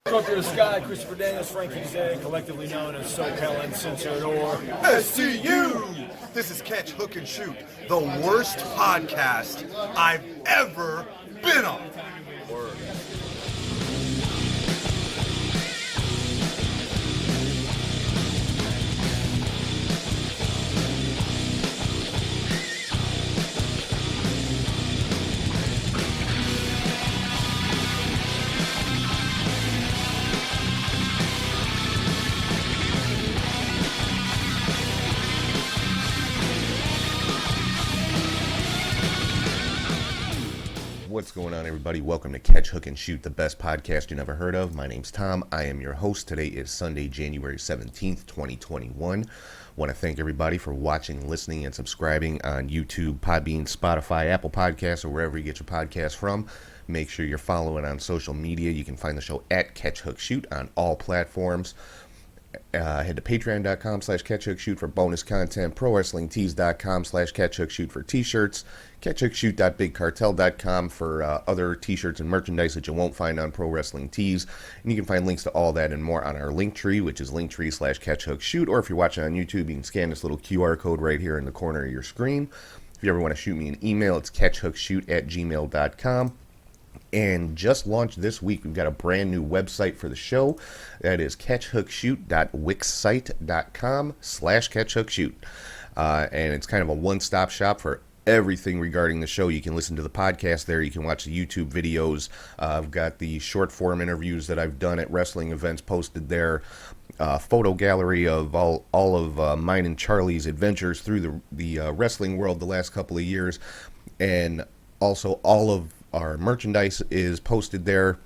Go through the sky, Christopher Daniels, Frankie Zay, collectively known as SoCal Uncensored or STU! This is Catch, Hook, and Shoot, the worst podcast I've ever been on. Word. What's going on, everybody? Welcome to Catch, Hook, and Shoot, the best podcast you never heard of. My name's Tom. I am your host. Today is Sunday, January 17th, 2021. Want to thank everybody for watching, listening, and subscribing on YouTube, Podbean, Spotify, Apple Podcasts, or wherever you get your podcasts from. Make sure you're following on social media. You can find the show at Catch, Hook, Shoot on all platforms. Head to patreon.com/catchhookshoot for bonus content, prowrestlingtees.com/catchhookshoot for t-shirts, catchhookshoot.bigcartel.com for other t-shirts and merchandise that you won't find on Pro Wrestling Tees. And you can find links to all that and more on our link tree, which is linktree/catchhookshoot. Or if you're watching on YouTube, you can scan this little QR code right here in the corner of your screen. If you ever want to shoot me an email, it's catchhookshoot@gmail.com. And just launched this week, we've got a brand new website for the show. That is catchhookshoot.wixsite.com/catchhookshoot. And it's kind of a one-stop shop for everything regarding the show. You can listen to the podcast there. You can watch the YouTube videos. I've got the short-form interviews that I've done at wrestling events posted there. Photo gallery of all of mine and Charlie's adventures through the wrestling world the last couple of years. And also all of our merchandise is posted there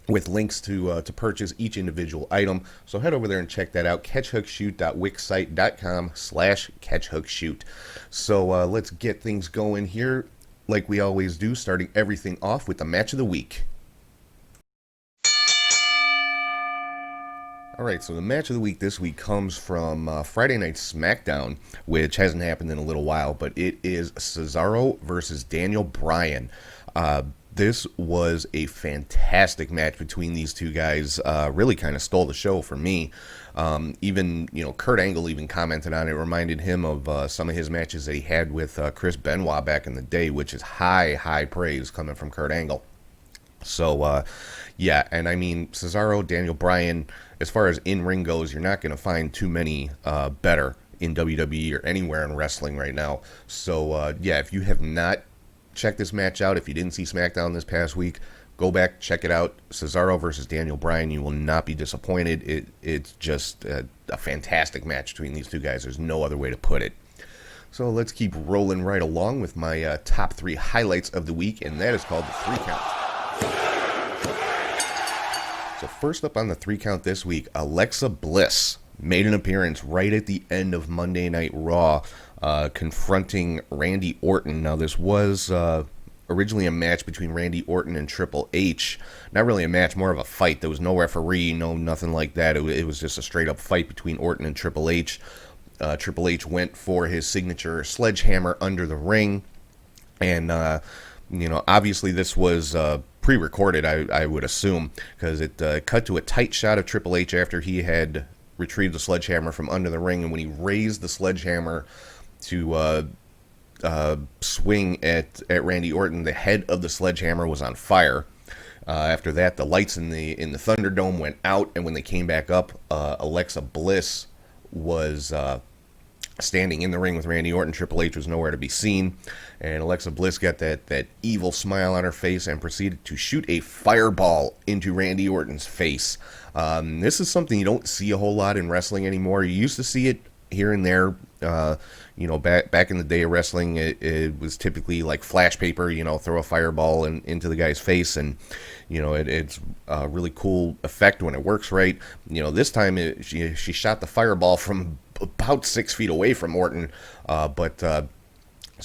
with links to purchase each individual item. So head over there and check that out. catchhookshoot.wixsite.com/catchhookshoot. So let's get things going here like we always do, starting everything off with the match of the week. All right, so the match of the week this week comes from Friday Night Smackdown, which hasn't happened in a little while, but it is Cesaro versus Daniel Bryan. This was a fantastic match between these two guys. Really kind of stole the show for me. Even, Kurt Angle even commented on it. Reminded him of some of his matches that he had with Chris Benoit back in the day, which is high praise coming from Kurt Angle. So, yeah, and I mean, Cesaro, Daniel Bryan, as far as in-ring goes, you're not going to find too many better in WWE or anywhere in wrestling right now. So, yeah, if you have not checked this match out, if you didn't see SmackDown this past week, go back, check it out. Cesaro versus Daniel Bryan, you will not be disappointed. It's just a fantastic match between these two guys. There's no other way to put it. So let's keep rolling right along with my top 3 highlights of the week, and that is called the 3 count. So first up on the 3 count this week, Alexa Bliss made an appearance right at the end of Monday Night Raw, confronting Randy Orton. Now, this was originally a match between Randy Orton and Triple H. Not really a match, more of a fight. There was no referee, nothing like that. It was just a straight-up fight between Orton and Triple H. Triple H went for his signature sledgehammer under the ring. And, obviously this was pre-recorded, I would assume, because it cut to a tight shot of Triple H after he had retrieved the sledgehammer from under the ring, and when he raised the sledgehammer to swing at Randy Orton, the head of the sledgehammer was on fire. After that, the lights in the Thunderdome went out, and when they came back up, Alexa Bliss was standing in the ring with Randy Orton. Triple H was nowhere to be seen, and Alexa Bliss got that evil smile on her face and proceeded to shoot a fireball into Randy Orton's face. This is something you don't see a whole lot in wrestling anymore. You used to see it here and there. Back in the day of wrestling, it was typically like flash paper, throw a fireball into the guy's face, and it's a really cool effect when it works right. This time she shot the fireball from about 6 feet away from Orton, so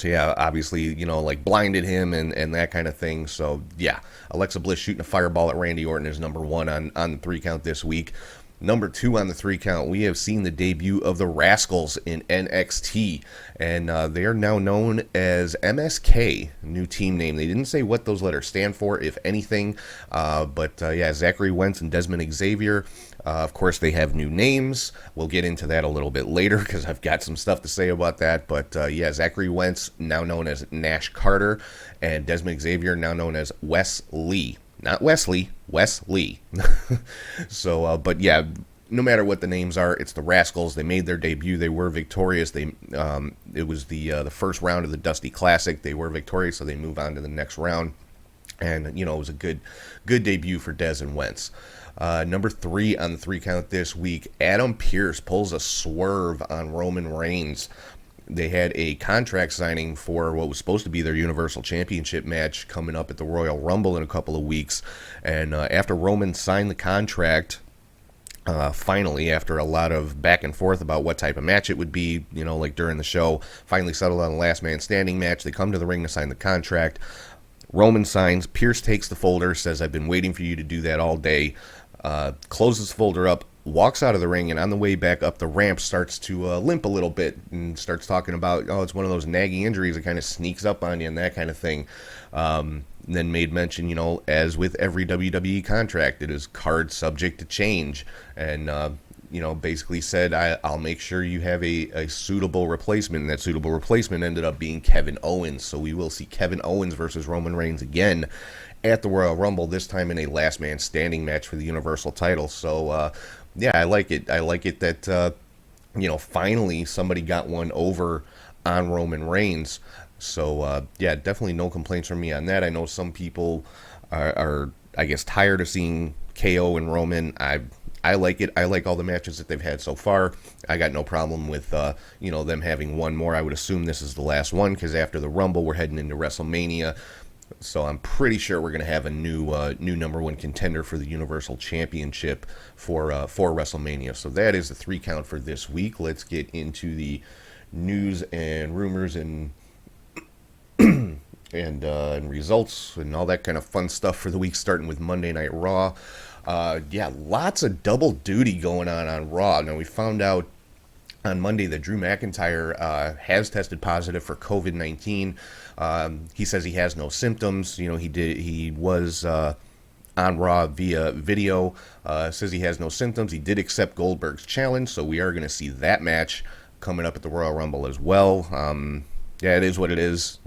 yeah, obviously, blinded him and that kind of thing. So yeah, Alexa Bliss shooting a fireball at Randy Orton is number 1 on the 3 count this week. Number 2 on the 3 count, we have seen the debut of the Rascals in NXT, and they are now known as MSK, new team name. They didn't say what those letters stand for, if anything, but Zachary Wentz and Desmond Xavier. Of course, they have new names. We'll get into that a little bit later because I've got some stuff to say about that. But Zachary Wentz, now known as Nash Carter, and Desmond Xavier, now known as Wes Lee. Not Wesley, Wes Lee. So, no matter what the names are, it's the Rascals. They made their debut. They were victorious. It was the first round of the Dusty Classic. They were victorious, so they move on to the next round. And, it was a good debut for Dez and Wentz. Number 3 on the 3 count this week, Adam Pearce pulls a swerve on Roman Reigns. They had a contract signing for what was supposed to be their Universal Championship match coming up at the Royal Rumble in a couple of weeks. And after Roman signed the contract, finally, after a lot of back and forth about what type of match it would be, like during the show, finally settled on the last man standing match. They come to the ring to sign the contract. Roman signs. Pearce takes the folder, says, "I've been waiting for you to do that all day." Closes the folder up, walks out of the ring, and on the way back up the ramp starts to limp a little bit and starts talking about, it's one of those nagging injuries that kind of sneaks up on you and that kind of thing. Then made mention, as with every WWE contract, it is card subject to change. And, basically said, I'll make sure you have a suitable replacement. And that suitable replacement ended up being Kevin Owens. So we will see Kevin Owens versus Roman Reigns again at the Royal Rumble, this time in a last man standing match for the Universal title. So, I like it. I like it that, finally somebody got one over on Roman Reigns. So, definitely no complaints from me on that. I know some people are I guess, tired of seeing KO and Roman. I like it. I like all the matches that they've had so far. I got no problem with, them having one more. I would assume this is the last one because after the Rumble, we're heading into WrestleMania. So I'm pretty sure we're going to have a new number one contender for the Universal Championship for WrestleMania. So that is the 3 count for this week. Let's get into the news and rumors and results and all that kind of fun stuff for the week, starting with Monday Night Raw. Lots of double duty going on Raw. Now, we found out on Monday that Drew McIntyre has tested positive for COVID-19. He says he has no symptoms. He was on Raw via video. Says he has no symptoms. He did accept Goldberg's challenge, so we are going to see that match coming up at the Royal Rumble as well. It is what it is.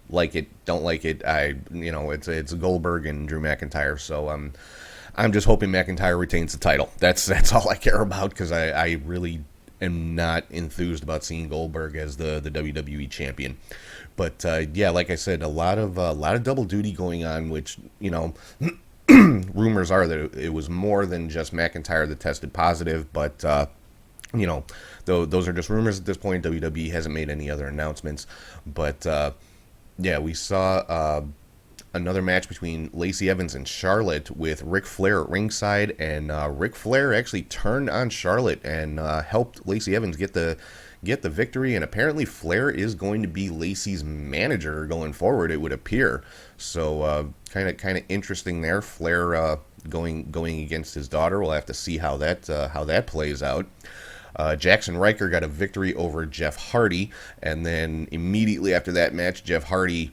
Like it, don't like it. It's Goldberg and Drew McIntyre. So I'm just hoping McIntyre retains the title. That's all I care about, because I really am not enthused about seeing Goldberg as the WWE champion. But like I said, a lot of double duty going on, which rumors are that it was more than just McIntyre that tested positive. But those are just rumors at this point. WWE hasn't made any other announcements. But we saw another match between Lacey Evans and Charlotte with Ric Flair at ringside, and Ric Flair actually turned on Charlotte and helped Lacey Evans get the victory. And apparently Flair is going to be Lacey's manager going forward, it would appear. So kind of interesting there. Flair going against his daughter. We'll have to see how that plays out. Jackson Riker got a victory over Jeff Hardy, and then immediately after that match, Jeff Hardy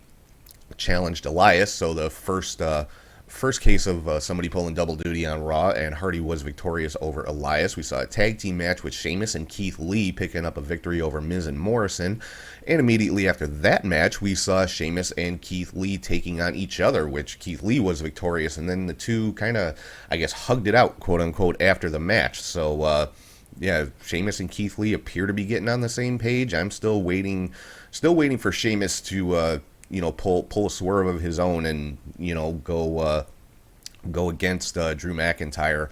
challenged Elias. So the first case of somebody pulling double duty on Raw, and Hardy was victorious over Elias. We saw a tag team match with Sheamus and Keith Lee picking up a victory over Miz and Morrison, and immediately after that match, we saw Sheamus and Keith Lee taking on each other, which Keith Lee was victorious, and then the two kind of, hugged it out, quote unquote, after the match. So Sheamus and Keith Lee appear to be getting on the same page. I'm still waiting for Sheamus to pull a swerve of his own and go against Drew McIntyre,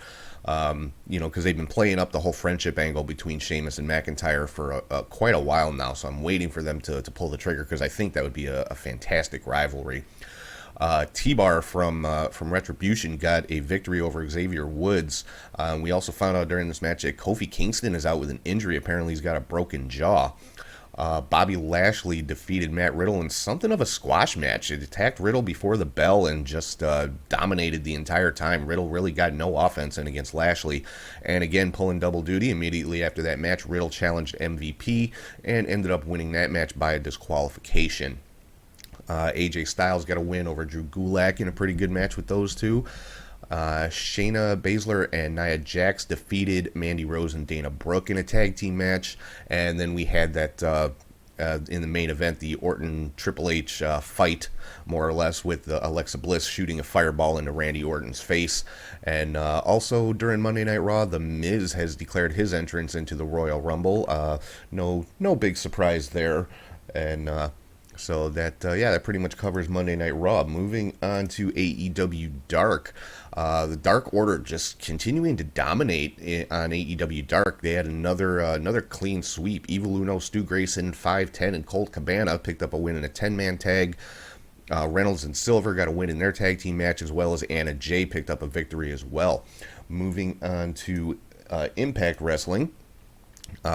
because they've been playing up the whole friendship angle between Sheamus and McIntyre for quite a while now. So I'm waiting for them to pull the trigger, because I think that would be a fantastic rivalry. T-Bar from Retribution got a victory over Xavier Woods. We also found out during this match that Kofi Kingston is out with an injury. Apparently he's got a broken jaw. Bobby Lashley defeated Matt Riddle in something of a squash match. It attacked Riddle before the bell and just dominated the entire time. Riddle really got no offense in against Lashley. And again, pulling double duty immediately after that match, Riddle challenged MVP and ended up winning that match by a disqualification. AJ Styles got a win over Drew Gulak in a pretty good match with those two. Shayna Baszler and Nia Jax defeated Mandy Rose and Dana Brooke in a tag team match. And then we had that in the main event, the Orton Triple H fight, more or less, with Alexa Bliss shooting a fireball into Randy Orton's face. And also during Monday Night Raw, The Miz has declared his entrance into the Royal Rumble. No big surprise there. And so that pretty much covers Monday Night Raw. Moving on to AEW Dark. The Dark Order just continuing to dominate on AEW Dark. They had another clean sweep. Evil Uno, Stu Grayson, 5'10", and Colt Cabana picked up a win in a 10-man tag. Reynolds and Silver got a win in their tag team match, as well as Anna Jay picked up a victory as well. Moving on to Impact Wrestling.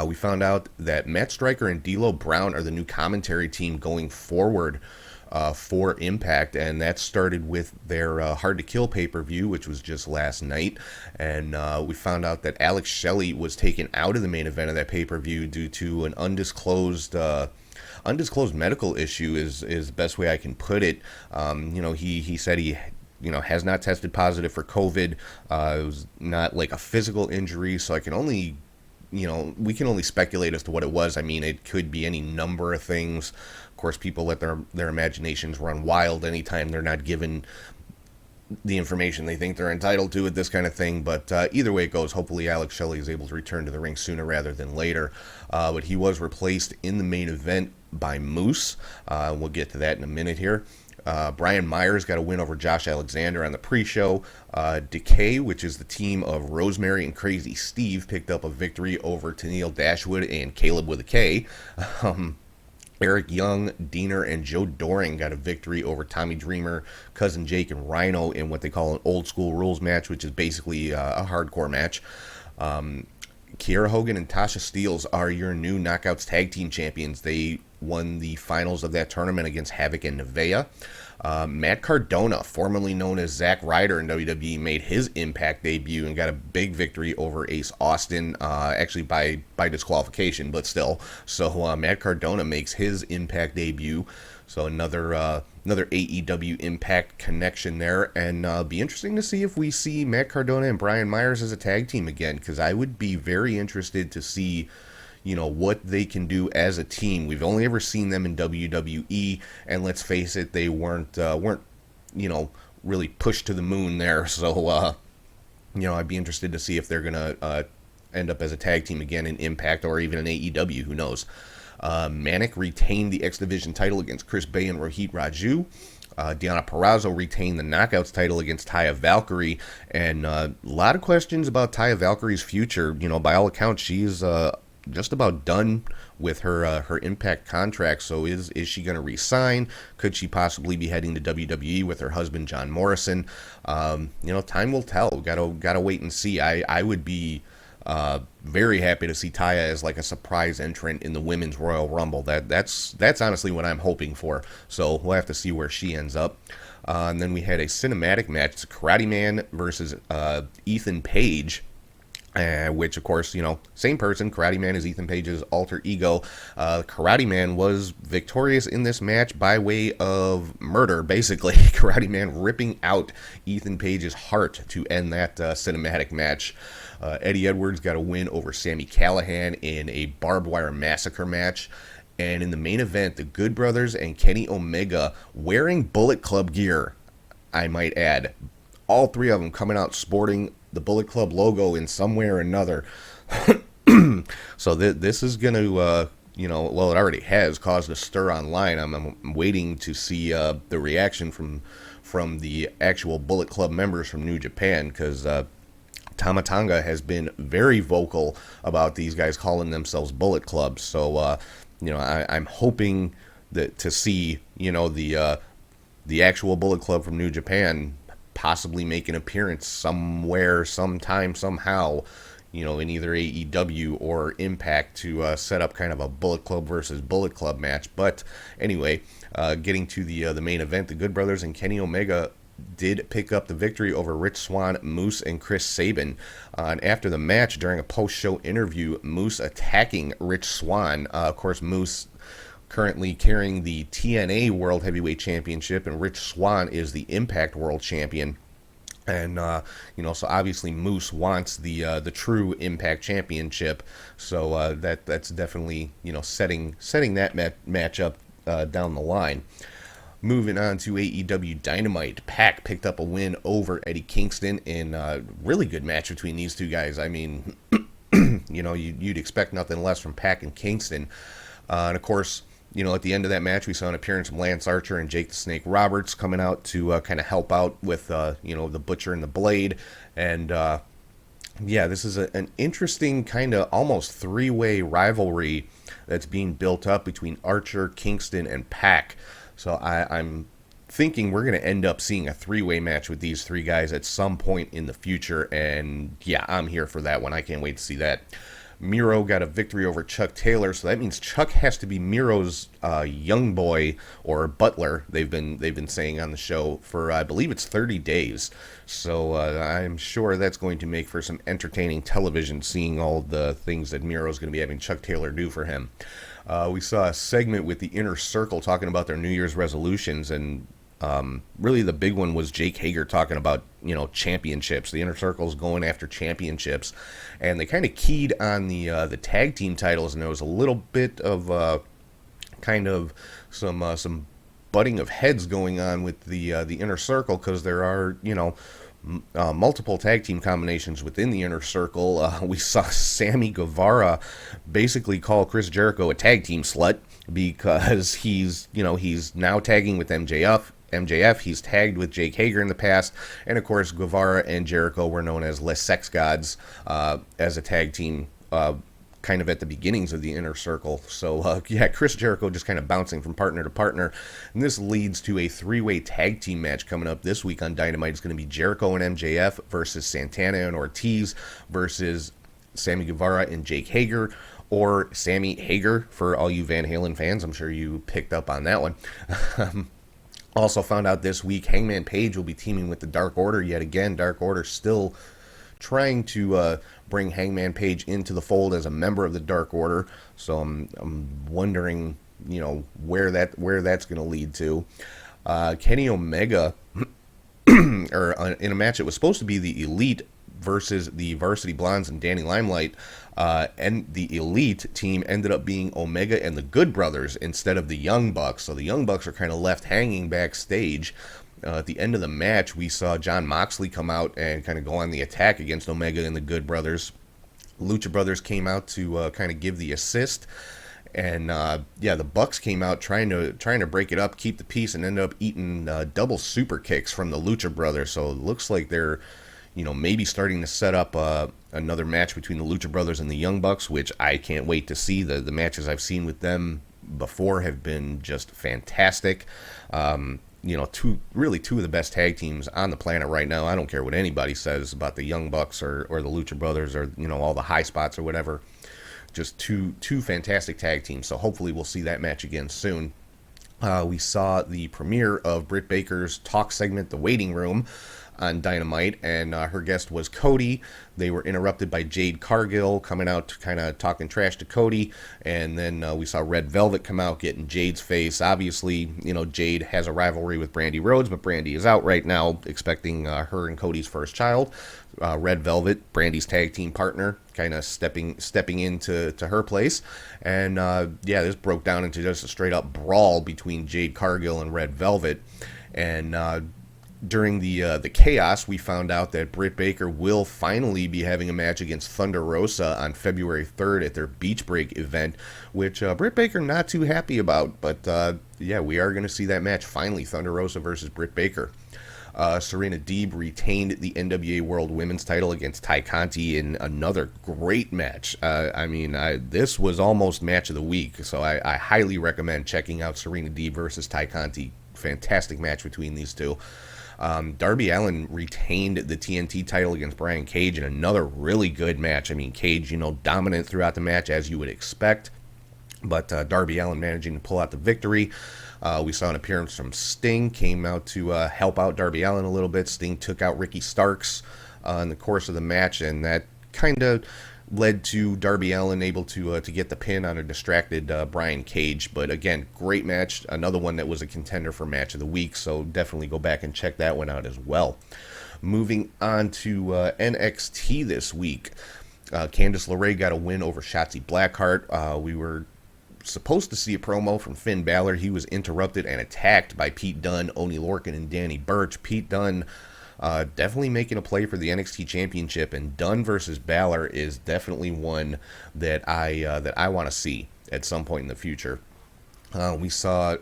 We found out that Matt Striker and D'Lo Brown are the new commentary team going forward for Impact, and that started with their Hard to Kill pay-per-view, which was just last night. And we found out that Alex Shelley was taken out of the main event of that pay-per-view due to an undisclosed medical issue is the best way I can put it. He said he has not tested positive for COVID. It was not like a physical injury, so I can only we can only speculate as to what it was. I mean, it could be any number of things. Of course, people let their imaginations run wild anytime they're not given the information they think they're entitled to with this kind of thing. But either way it goes, hopefully Alex Shelley is able to return to the ring sooner rather than later. But he was replaced in the main event by Moose. We'll get to that in a minute here. Brian Myers got a win over Josh Alexander on the pre-show. Decay, which is the team of Rosemary and Crazy Steve, picked up a victory over Tennille Dashwood and Caleb with a K. Eric Young, Diener, and Joe Doring got a victory over Tommy Dreamer, Cousin Jake, and Rhino in what they call an old school rules match, which is basically a hardcore match. Kiera Hogan and Tasha Steelz are your new Knockouts Tag Team Champions. They won the finals of that tournament against Havoc and Nevaeh. Matt Cardona, formerly known as Zack Ryder in WWE, made his Impact debut and got a big victory over Ace Austin, actually by disqualification, but still. So Matt Cardona makes his Impact debut. So another AEW Impact connection there, and be interesting to see if we see Matt Cardona and Brian Myers as a tag team again, because I would be very interested to see what they can do as a team. We've only ever seen them in WWE, and let's face it, they weren't really pushed to the moon there. So I'd be interested to see if they're gonna end up as a tag team again in Impact or even in AEW. Who knows? Manic retained the X Division title against Chris Bay and Rohit Raju. Deonna Purrazzo retained the Knockouts title against Taya Valkyrie, and a lot of questions about Taya Valkyrie's future. By all accounts, she's just about done with her Impact contract. So is she going to re-sign? Could she possibly be heading to WWE with her husband John Morrison? Time will tell. Gotta wait and see. I would be very happy to see Taya as like a surprise entrant in the Women's Royal Rumble. That's honestly what I'm hoping for. So we'll have to see where she ends up. And then we had a cinematic match. It's Karate Man versus Ethan Page. Which, of course, same person. Karate Man is Ethan Page's alter ego. Karate Man was victorious in this match by way of murder, basically. Karate Man ripping out Ethan Page's heart to end that cinematic match. Eddie Edwards got a win over Sami Callihan in a barbed wire massacre match. And in the main event, the Good Brothers and Kenny Omega wearing Bullet Club gear, I might add. All three of them coming out sporting the Bullet Club logo in some way or another. So this is going to, it already has caused a stir online. I'm waiting to see the reaction from the actual Bullet Club members from New Japan, because Tama Tonga has been very vocal about these guys calling themselves Bullet Club. So, I'm hoping that to see, the actual Bullet Club from New Japan possibly make an appearance somewhere, sometime, somehow in either AEW or Impact to set up kind of a Bullet Club versus Bullet Club match. But anyway, getting to the main event, the Good Brothers and Kenny Omega did pick up the victory over Rich Swann, Moose, and Chris Sabin. And after the match, during a post-show interview, Moose attacking Rich Swann. Of course, Moose currently carrying the TNA World Heavyweight Championship, and Rich Swann is the Impact World Champion. And so obviously Moose wants the true Impact Championship. So that's definitely setting that matchup down the line. Moving on to AEW Dynamite, Pac picked up a win over Eddie Kingston in a really good match between these two guys. I mean, you'd expect nothing less from Pac and Kingston. And of course, at the end of that match, we saw an appearance from Lance Archer and Jake the Snake Roberts coming out to kind of help out with, the Butcher and the Blade. And, this is an interesting kind of almost three-way rivalry that's being built up between Archer, Kingston, and Pac. So I'm thinking we're going to end up seeing a three-way match with these three guys at some point in the future. And, I'm here for that one. I can't wait to see that. Miro got a victory over Chuck Taylor, so that means Chuck has to be Miro's young boy or butler. They've been saying on the show for I believe it's 30 days. So I'm sure that's going to make for some entertaining television, seeing all the things that Miro's going to be having Chuck Taylor do for him. We saw a segment with the Inner Circle talking about their New Year's resolutions, and really the big one was Jake Hager talking about, championships. The Inner Circle's going after championships, and they kind of keyed on the tag team titles, and there was a little bit of kind of some butting of heads going on with the Inner Circle, because there are, multiple tag team combinations within the Inner Circle. We saw Sammy Guevara basically call Chris Jericho a tag team slut because he's now tagging with MJF. He's tagged with Jake Hager in the past, and of course Guevara and Jericho were known as Les Sex Gods as a tag team kind of at the beginnings of the Inner Circle. So Chris Jericho just kind of bouncing from partner to partner, and this leads to a three-way tag team match coming up this week on Dynamite. It's going to be Jericho and MJF versus Santana and Ortiz versus Sammy Guevara and Jake Hager, or Sammy Hager for all you Van Halen fans. I'm sure you picked up on that one. Also found out this week Hangman Page will be teaming with the Dark Order yet again. Dark Order still trying to bring Hangman Page into the fold as a member of the Dark Order. So I'm wondering, where that's going to lead to. Kenny Omega, or in a match that was supposed to be the Elite versus the Varsity Blondes and Danny Limelight, and the Elite team ended up being Omega and the Good Brothers instead of the Young Bucks. So the Young Bucks are kind of left hanging backstage. At the end of the match, we saw Jon Moxley come out and kind of go on the attack against Omega and the Good Brothers. Lucha Brothers came out to kind of give the assist, and the Bucks came out trying to break it up, keep the peace, and ended up eating double super kicks from the Lucha Brothers. So it looks like they're maybe starting to set up another match between the Lucha Brothers and the Young Bucks, which I can't wait to see. The matches I've seen with them before have been just fantastic. Two of the best tag teams on the planet right now. I don't care what anybody says about the Young Bucks or the Lucha Brothers or all the high spots or whatever. Just two fantastic tag teams. So hopefully we'll see that match again soon. We saw the premiere of Britt Baker's talk segment, The Waiting Room, on Dynamite, and her guest was Cody. They were interrupted by Jade Cargill coming out kind of talking trash to Cody, and then we saw Red Velvet come out getting Jade's face. Obviously, Jade has a rivalry with Brandy Rhodes, but Brandy is out right now expecting her and Cody's first child. Red Velvet, Brandy's tag team partner, kind of stepping into her place, and this broke down into just a straight up brawl between Jade Cargill and Red Velvet. And during the chaos, we found out that Britt Baker will finally be having a match against Thunder Rosa on February 3rd at their Beach Break event, which Britt Baker not too happy about. But we are going to see that match finally, Thunder Rosa versus Britt Baker. Serena Deeb retained the NWA World Women's title against Ty Conti in another great match. This was almost match of the week, so I highly recommend checking out Serena Deeb versus Ty Conti. Fantastic match between these two. Darby Allin retained the TNT title against Brian Cage in another really good match. I mean, Cage, dominant throughout the match as you would expect, but Darby Allin managing to pull out the victory. We saw an appearance from Sting, came out to help out Darby Allin a little bit. Sting took out Ricky Starks in the course of the match, and that kind of led to Darby Allin able to get the pin on a distracted Brian Cage. But again, great match. Another one that was a contender for match of the week, so definitely go back and check that one out as well. Moving on to NXT this week. Candice LeRae got a win over Shotzi Blackheart. We were supposed to see a promo from Finn Balor. He was interrupted and attacked by Pete Dunne, Oney Lorcan, and Danny Burch. Pete Dunne definitely making a play for the NXT Championship, and Dunne versus Balor is definitely one that I want to see at some point in the future. We saw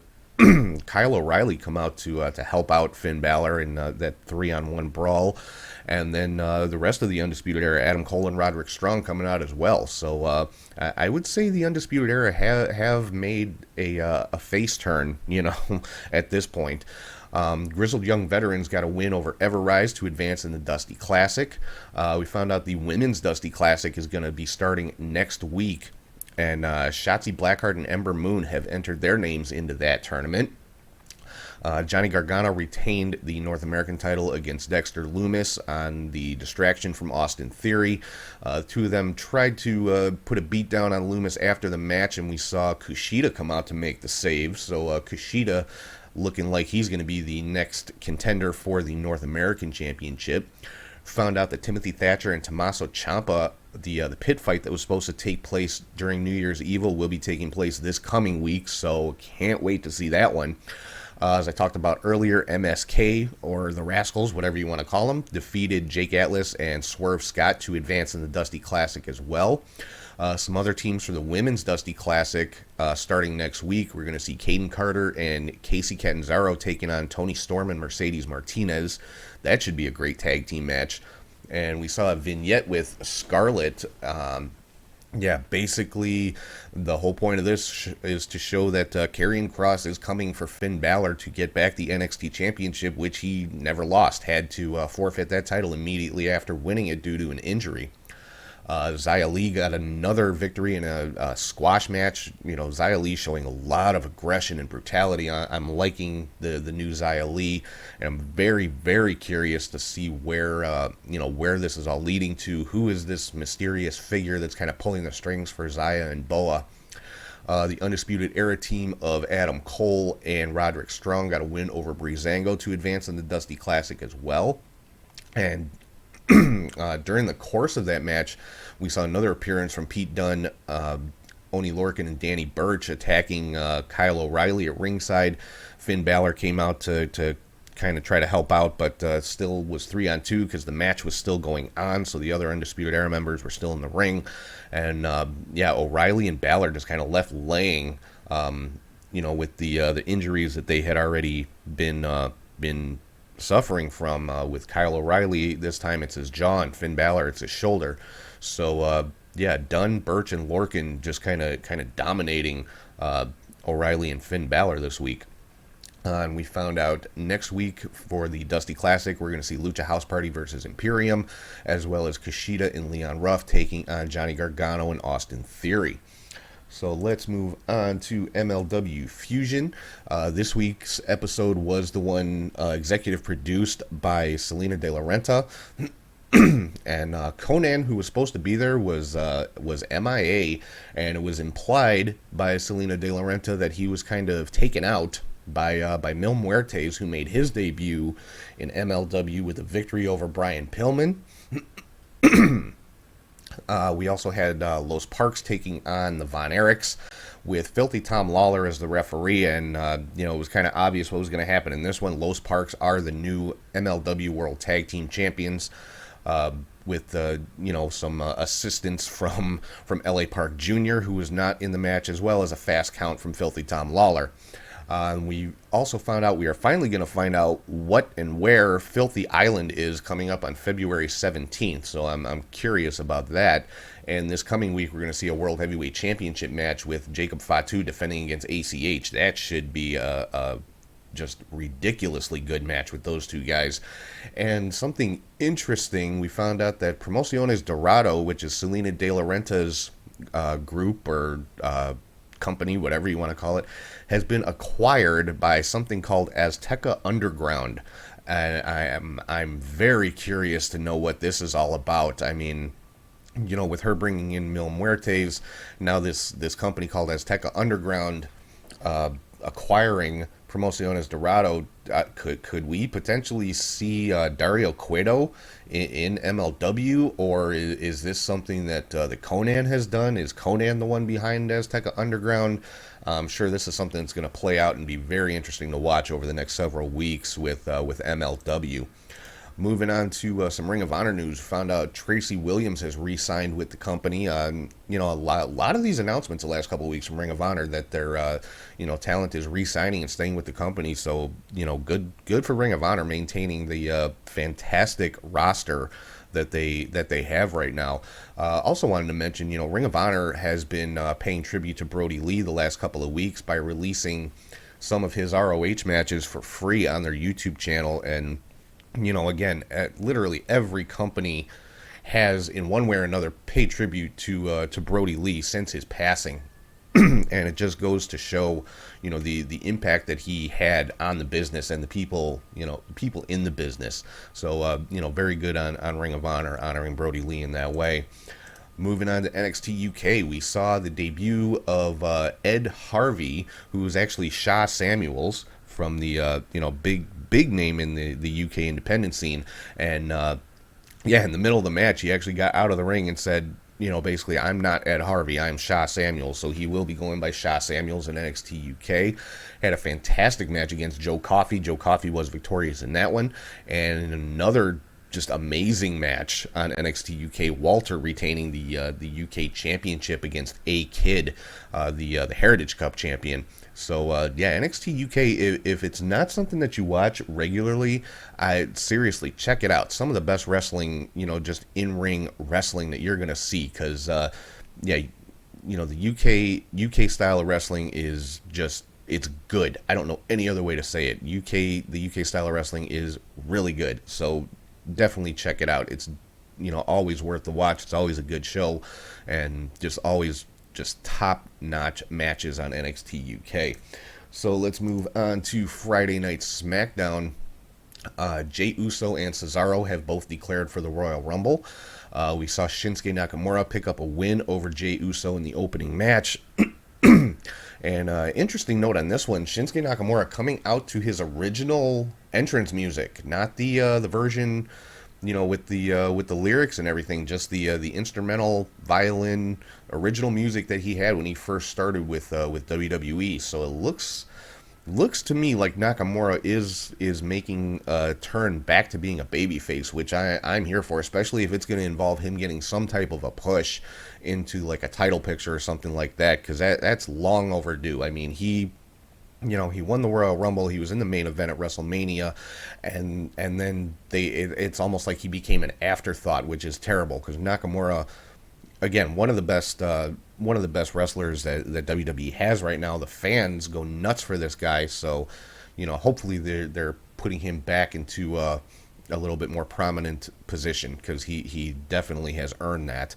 Kyle O'Reilly come out to help out Finn Balor in that 3-on-1 brawl, and then the rest of the Undisputed Era, Adam Cole and Roderick Strong, coming out as well. So I would say the Undisputed Era have made a face turn, at this point. Grizzled Young Veterans got a win over Ever-Rise to advance in the Dusty Classic. We found out the Women's Dusty Classic is going to be starting next week, and Shotzi Blackheart and Ember Moon have entered their names into that tournament. Johnny Gargano retained the North American title against Dexter Lumis on the distraction from Austin Theory. The two of them tried to put a beat down on Lumis after the match, and we saw Kushida come out to make the save. So Kushida looking like he's going to be the next contender for the North American Championship. Found out that Timothy Thatcher and Tommaso Ciampa, the pit fight that was supposed to take place during New Year's Evil, will be taking place this coming week, so can't wait to see that one. As I talked about earlier, MSK, or the Rascals, whatever you want to call them, defeated Jake Atlas and Swerve Scott to advance in the Dusty Classic as well. Some other teams for the Women's Dusty Classic starting next week. We're going to see Kaden Carter and Casey Catanzaro taking on Toni Storm and Mercedes Martinez. That should be a great tag team match. And we saw a vignette with Scarlett. Basically the whole point of this is to show that Karrion Kross is coming for Finn Balor to get back the NXT Championship, which he never lost. Had to forfeit that title immediately after winning it due to an injury. Xia Li got another victory in a squash match. Xia Li showing a lot of aggression and brutality. I'm liking the new Xia Li, and I'm very, very curious to see where this is all leading to. Who is this mysterious figure that's kind of pulling the strings for Xia and Boa? The Undisputed Era team of Adam Cole and Roderick Strong got a win over Breezango to advance in the Dusty Classic as well. And during the course of that match, we saw another appearance from Pete Dunne, Oney Lorcan, and Danny Burch attacking Kyle O'Reilly at ringside. Finn Balor came out to kind of try to help out, but still was 3-on-2 because the match was still going on, so the other Undisputed Era members were still in the ring. And O'Reilly and Balor just kind of left laying, with the injuries that they had already been suffering from. With Kyle O'Reilly, this time it's his jaw, and Finn Balor, it's his shoulder. So Dunn, Burch, and Lorcan just kind of dominating O'Reilly and Finn Balor this week. And we found out next week for the Dusty Classic, we're going to see Lucha House Party versus Imperium, as well as Kushida and Leon Ruff taking on Johnny Gargano and Austin Theory. So let's move on to MLW Fusion. This week's episode was the one executive produced by Selena De La Renta. And Conan, who was supposed to be there, was MIA, and it was implied by Selena De La Renta that he was kind of taken out by Mil Muertes, who made his debut in MLW with a victory over Brian Pillman. We also had Los Parks taking on the Von Erichs with Filthy Tom Lawler as the referee, and it was kind of obvious what was going to happen in this one. Los Parks are the new MLW World Tag Team Champions, with some assistance from LA Park Jr., who was not in the match, as well as a fast count from Filthy Tom Lawler. We also found out, we are finally going to find out what and where Filthy Island is coming up on February 17th. So I'm curious about that. And this coming week, we're going to see a World Heavyweight Championship match with Jacob Fatu defending against ACH. That should be a just ridiculously good match with those two guys. And something interesting, we found out that Promociones Dorado, which is Selena De La Renta's group or company, whatever you want to call it, has been acquired by something called Azteca Underground. And I'm very curious to know what this is all about. I mean, you know, with her bringing in Mil Muertes, now this company called Azteca Underground acquiring Promociones Dorado, could we potentially see Dario Cueto in MLW, or is this something that Conan has done? Is Conan the one behind Azteca Underground? I'm sure this is something that's going to play out and be very interesting to watch over the next several weeks with MLW. Moving on to some Ring of Honor news, found out Tracy Williams has re-signed with the company. You know, a lot of these announcements the last couple of weeks from Ring of Honor that their talent is re-signing and staying with the company. So, you know, good for Ring of Honor maintaining the fantastic roster that they have right now. Also wanted to mention, you know, Ring of Honor has been paying tribute to Brody Lee the last couple of weeks by releasing some of his ROH matches for free on their YouTube channel. And you know, again, literally every company has, in one way or another, paid tribute to Brody Lee since his passing, and it just goes to show, you know, the impact that he had on the business and the people, you know, people in the business. So, you know, very good on Ring of Honor honoring Brody Lee in that way. Moving on to NXT UK, we saw the debut of Ed Harvey, who is actually Sha Samuels from the big name in the UK independent scene. And in the middle of the match, he actually got out of the ring and said, you know, basically, I'm not Ed Harvey, I'm Sha Samuels. So he will be going by Sha Samuels in NXT UK. Had a fantastic match against Joe Coffey. Joe Coffey was victorious in that one. And another just amazing match on NXT UK, Walter retaining the UK championship against A-Kid, the Heritage Cup champion. So, NXT UK, if it's not something that you watch regularly, seriously, check it out. Some of the best wrestling, you know, just in-ring wrestling that you're going to see, because, you know, the UK style of wrestling is just, it's good. I don't know any other way to say it. The UK style of wrestling is really good, so definitely check it out. It's, you know, always worth the watch. It's always a good show, and just top-notch matches on NXT UK. So let's move on to Friday Night SmackDown. Jey Uso and Cesaro have both declared for the Royal Rumble. We saw Shinsuke Nakamura pick up a win over Jey Uso in the opening match. And interesting note on this one, Shinsuke Nakamura coming out to his original entrance music, not the version, you know, with the lyrics and everything, just the instrumental violin original music that he had when he first started with WWE. So it looks to me like Nakamura is making a turn back to being a babyface, which I'm here for, especially if it's going to involve him getting some type of a push into like a title picture or something like that, because that's long overdue. I mean, he won the Royal Rumble. He was in the main event at WrestleMania, and then it's almost like he became an afterthought, which is terrible, because Nakamura, again, one of the best wrestlers that WWE has right now. The fans go nuts for this guy, so, you know, hopefully they're putting him back into a little bit more prominent position, because he definitely has earned that.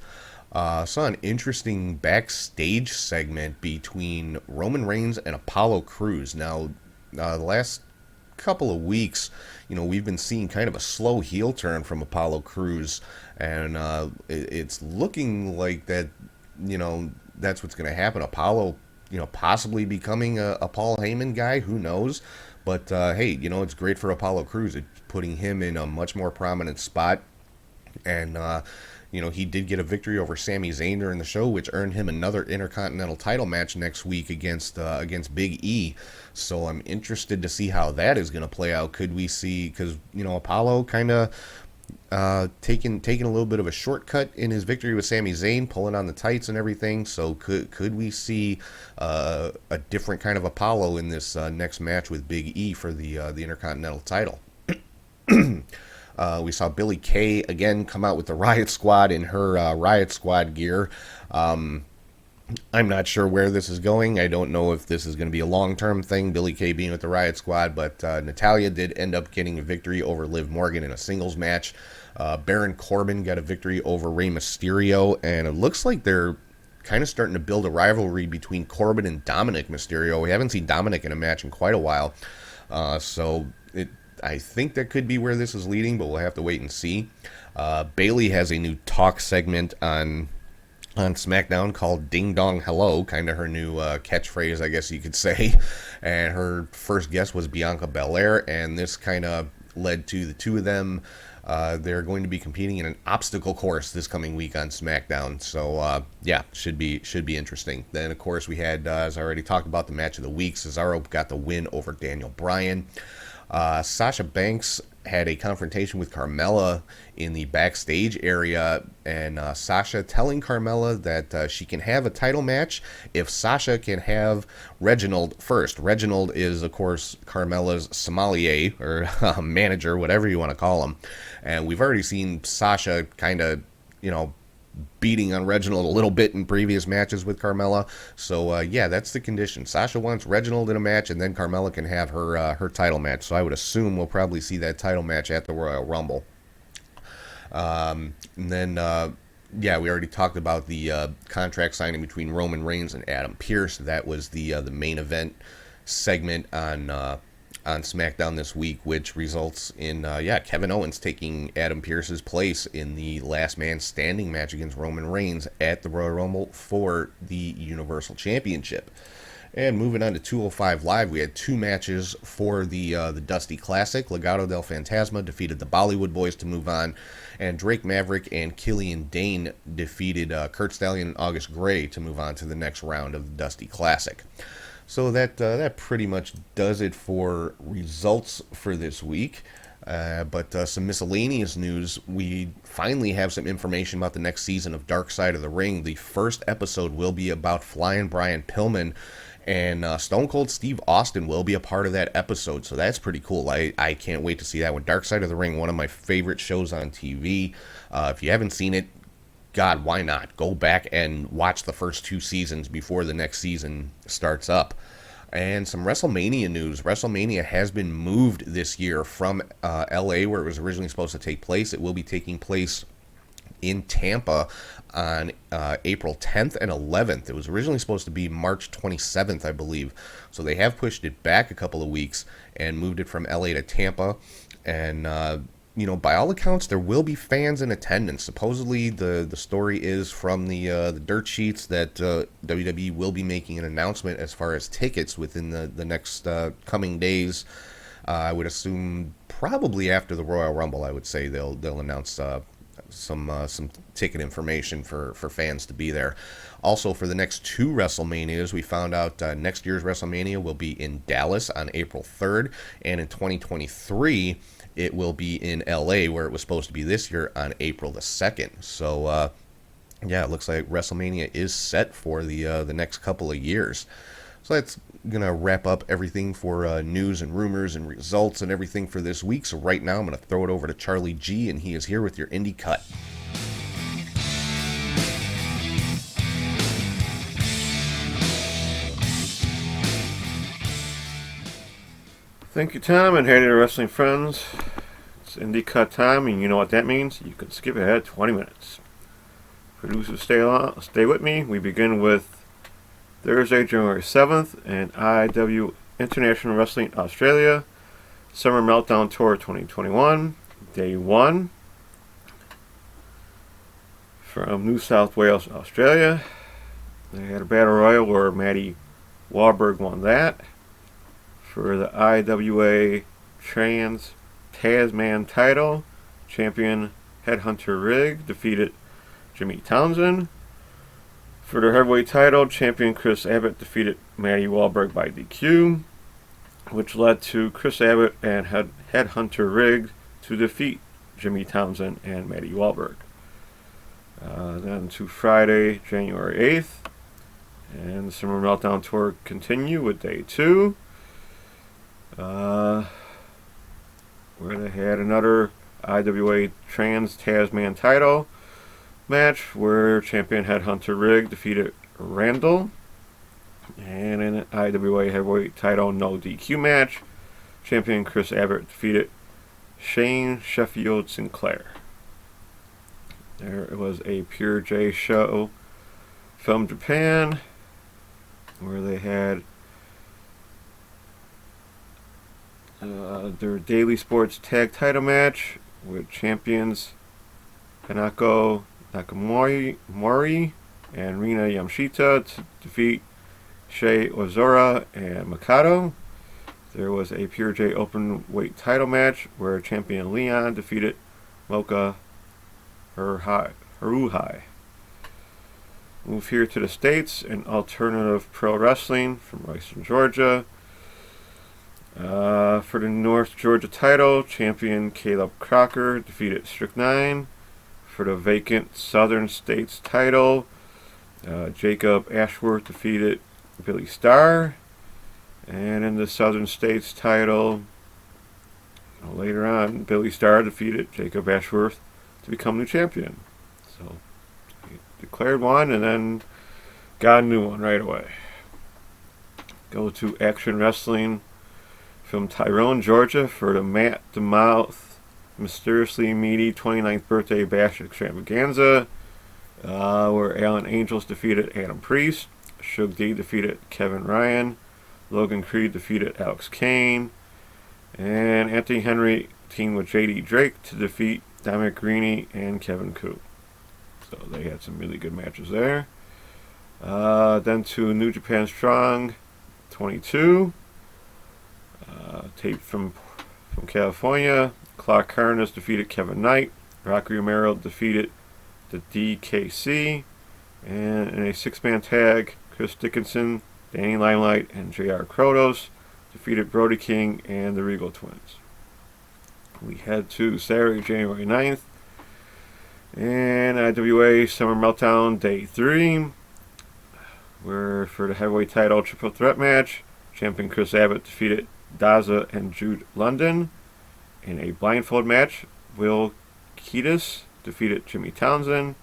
Saw an interesting backstage segment between Roman Reigns and Apollo Crews. Now, the last couple of weeks, you know, we've been seeing kind of a slow heel turn from Apollo Crews, and it's looking like that, you know, that's what's going to happen. Apollo, you know, possibly becoming a Paul Heyman guy, who knows? But hey, you know, it's great for Apollo Crews. It's putting him in a much more prominent spot, and you know, he did get a victory over Sami Zayn during the show, which earned him another Intercontinental title match next week against Big E. So I'm interested to see how that is going to play out. Could we see, because, you know, Apollo kind of taking a little bit of a shortcut in his victory with Sami Zayn, pulling on the tights and everything. So could we see a different kind of Apollo in this next match with Big E for the Intercontinental title? We saw Billie Kay again come out with the Riot Squad in her Riot Squad gear. I'm not sure where this is going. I don't know if this is going to be a long-term thing, Billie Kay being with the Riot Squad, but Natalya did end up getting a victory over Liv Morgan in a singles match. Baron Corbin got a victory over Rey Mysterio, and it looks like they're kind of starting to build a rivalry between Corbin and Dominic Mysterio. We haven't seen Dominic in a match in quite a while, I think that could be where this is leading, but we'll have to wait and see. Bayley has a new talk segment on Smackdown called Ding Dong Hello, kind of her new catchphrase, I guess you could say. And her first guest was Bianca Belair, and this kind of led to the two of them. They're going to be competing in an obstacle course this coming week on SmackDown. So, should be interesting. Then, of course, we had, as I already talked about, the match of the week. Cesaro got the win over Daniel Bryan. Sasha Banks had a confrontation with Carmella in the backstage area, and Sasha telling Carmella that she can have a title match if Sasha can have Reginald first. Reginald is, of course, Carmella's sommelier, or manager, whatever you want to call him. And we've already seen Sasha kind of, beating on Reginald a little bit in previous matches with Carmella. So, that's the condition. Sasha wants Reginald in a match, and then Carmella can have her title match. So I would assume we'll probably see that title match at the Royal Rumble. And then, we already talked about the contract signing between Roman Reigns and Adam Pearce. That was the main event segment on SmackDown this week, which results in Kevin Owens taking Adam Pearce's place in the last man standing match against Roman Reigns at the Royal Rumble for the Universal Championship. And moving on to 205 Live, we had two matches for the Dusty Classic. Legado del Fantasma defeated the Bollywood Boys to move on, and Drake Maverick and Killian Dane defeated Kurt Stallion and August Gray to move on to the next round of the Dusty Classic. So that pretty much does it for results for this week. But some miscellaneous news. We finally have some information about the next season of Dark Side of the Ring. The first episode will be about Flying Brian Pillman, and Stone Cold Steve Austin will be a part of that episode. So that's pretty cool. I can't wait to see that one. Dark Side of the Ring, one of my favorite shows on TV. If you haven't seen it, God, why not? Go back and watch the first two seasons before the next season starts up. And some WrestleMania news. WrestleMania has been moved this year from LA, where it was originally supposed to take place. It will be taking place in Tampa on April 10th and 11th. It was originally supposed to be March 27th, I believe. So they have pushed it back a couple of weeks and moved it from LA to Tampa. And by all accounts, there will be fans in attendance. Supposedly, the story is from the dirt sheets that WWE will be making an announcement as far as tickets within the next coming days. I would assume probably after the Royal Rumble. I would say they'll announce some ticket information for fans to be there. Also, for the next two WrestleManias, we found out next year's WrestleMania will be in Dallas on April 3rd, and in 2023. It will be in LA, where it was supposed to be this year on April the 2nd. So, it looks like WrestleMania is set for the next couple of years. So that's going to wrap up everything for news and rumors and results and everything for this week. So right now I'm going to throw it over to Charlie G, and he is here with your Indie Cut. Thank you, Tom, and hey there, wrestling friends. It's Indie Cut time, and you know what that means. You can skip ahead 20 minutes. Producers, stay with me. We begin with Thursday, January 7th, and IW International Wrestling Australia Summer Meltdown Tour 2021, Day 1. From New South Wales, Australia. They had a battle royal where Maddie Wahlberg won that. For the IWA Trans Tasman title, champion Headhunter Rig defeated Jimmy Townsend. For the heavyweight title, champion Chris Abbott defeated Maddie Wahlberg by DQ, which led to Chris Abbott and Headhunter Rig to defeat Jimmy Townsend and Maddie Wahlberg. Then to Friday, January 8th, and the Summer Meltdown Tour continue with Day 2. Where they had another IWA Trans Tasman title match where champion Headhunter Rig defeated Randall. And in an IWA Heavyweight title no DQ match, champion Chris Abbott defeated Shane Sheffield Sinclair. There was a Pure J show from Japan where they had their daily sports tag title match with champions Hanako Nakamori and Rina Yamashita to defeat Shea Ozora and Mikado. There was a Pure J open weight title match where champion Leon defeated Mocha Haruhai. Move here to the States, an alternative pro wrestling from Ricin, Georgia. For the North Georgia title, champion Caleb Crocker defeated Strychnine. For the vacant Southern States title, Jacob Ashworth defeated Billy Starr. And in the Southern States title, later on, Billy Starr defeated Jacob Ashworth to become new champion. So he declared one and then got a new one right away. Go to Action Wrestling from Tyrone, Georgia for the Matt DeMouth Mysteriously Meaty 29th Birthday Bash Extravaganza, where Alan Angels defeated Adam Priest, Shug D defeated Kevin Ryan, Logan Creed defeated Alex Kane, and Anthony Henry teamed with JD Drake to defeat Dominic Greeny and Kevin Koo. So they had some really good matches there. Then to New Japan Strong 22. Taped from California. Clark Harness defeated Kevin Knight. Rocky Romero defeated the DKC. And in a 6-man tag, Chris Dickinson, Danny Limelight, and JR Krotos defeated Brody King and the Regal Twins. We head to Saturday, January 9th. And IWA Summer Meltdown Day 3. Where for the heavyweight title triple threat match, champion Chris Abbott defeated Daza and Jude London. In a blindfold match, Will Kiedis defeated Jimmy Townsend.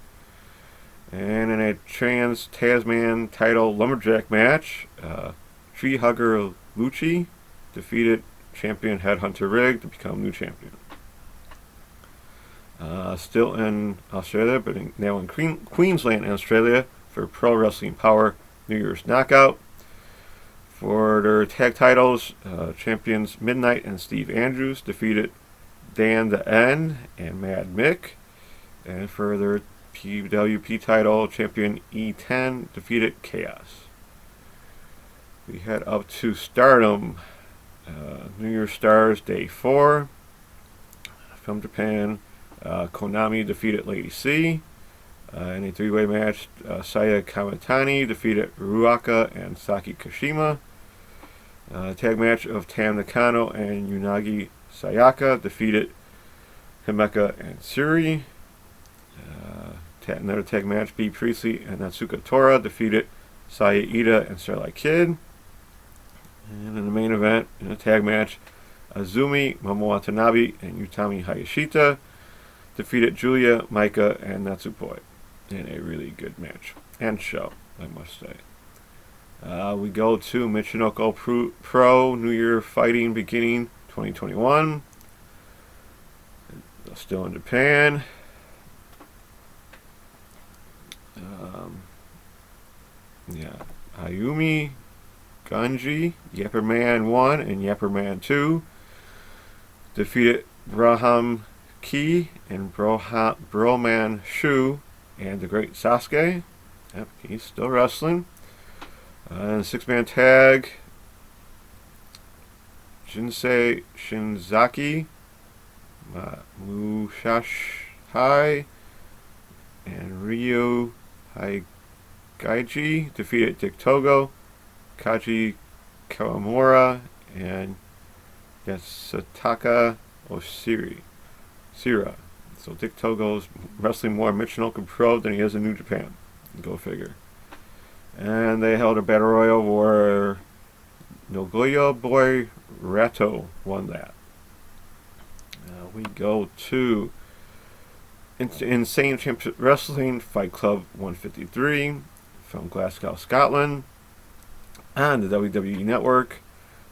And in a trans Tasman title lumberjack match, Tree Hugger Lucci defeated champion Headhunter Rig to become new champion. Still in Australia, but now in Queensland and Australia for Pro Wrestling Power New Year's Knockout. For their tag titles, champions Midnight and Steve Andrews defeated Dan the N and Mad Mick. And for their PWP title, champion E10 defeated Chaos. We head up to Stardom, New Year's Stars Day 4. From Japan, Konami defeated Lady C. In a 3-way match, Saya Kamitani defeated Ruaka and Saki Kashima. Tag match of Tam Nakano and Unagi Sayaka defeated Himeka and Suri. Another tag match, B. Priestley and Natsuka Tora defeated Saya Ida and Starlight Kid. And in the main event, in a tag match, Azumi, Momo Watanabe, and Utami Hayashita defeated Julia, Maika, and Natsupoi in a really good match and show, I must say. We go to Michinoku Pro New Year Fighting beginning 2021. Still in Japan. Ayumi Ganji, Yapperman 1 and Yapperman 2 defeated Braham Ki and Broman Shu and the Great Sasuke. Yep, he's still wrestling. And 6-man tag, Jinsei Shinzaki, Mushashai, and Ryo Haigaiji defeated Dick Togo, Kaji Kawamura, and Yasutaka Sira. So Dick Togo's wrestling more Michinoku Pro than he is in New Japan. Go figure. And they held a battle royal where Nogoya Boy Rato won that. We go to Insane Championship Wrestling Fight Club 153 from Glasgow, Scotland, on the WWE Network,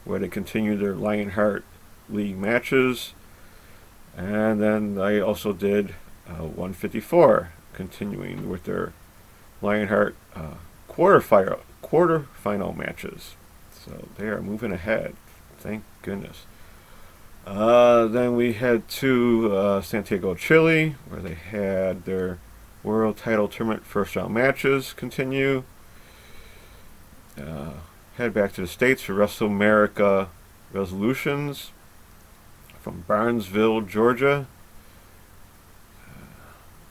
where they continue their Lionheart League matches. And then I also did 154, continuing with their Lionheart quarterfinal matches. So they are moving ahead. Thank goodness. Then we head to Santiago, Chile, where they had their World Title Tournament first round matches continue. Head back to the States for WrestleMerica Resolutions from Barnesville, Georgia,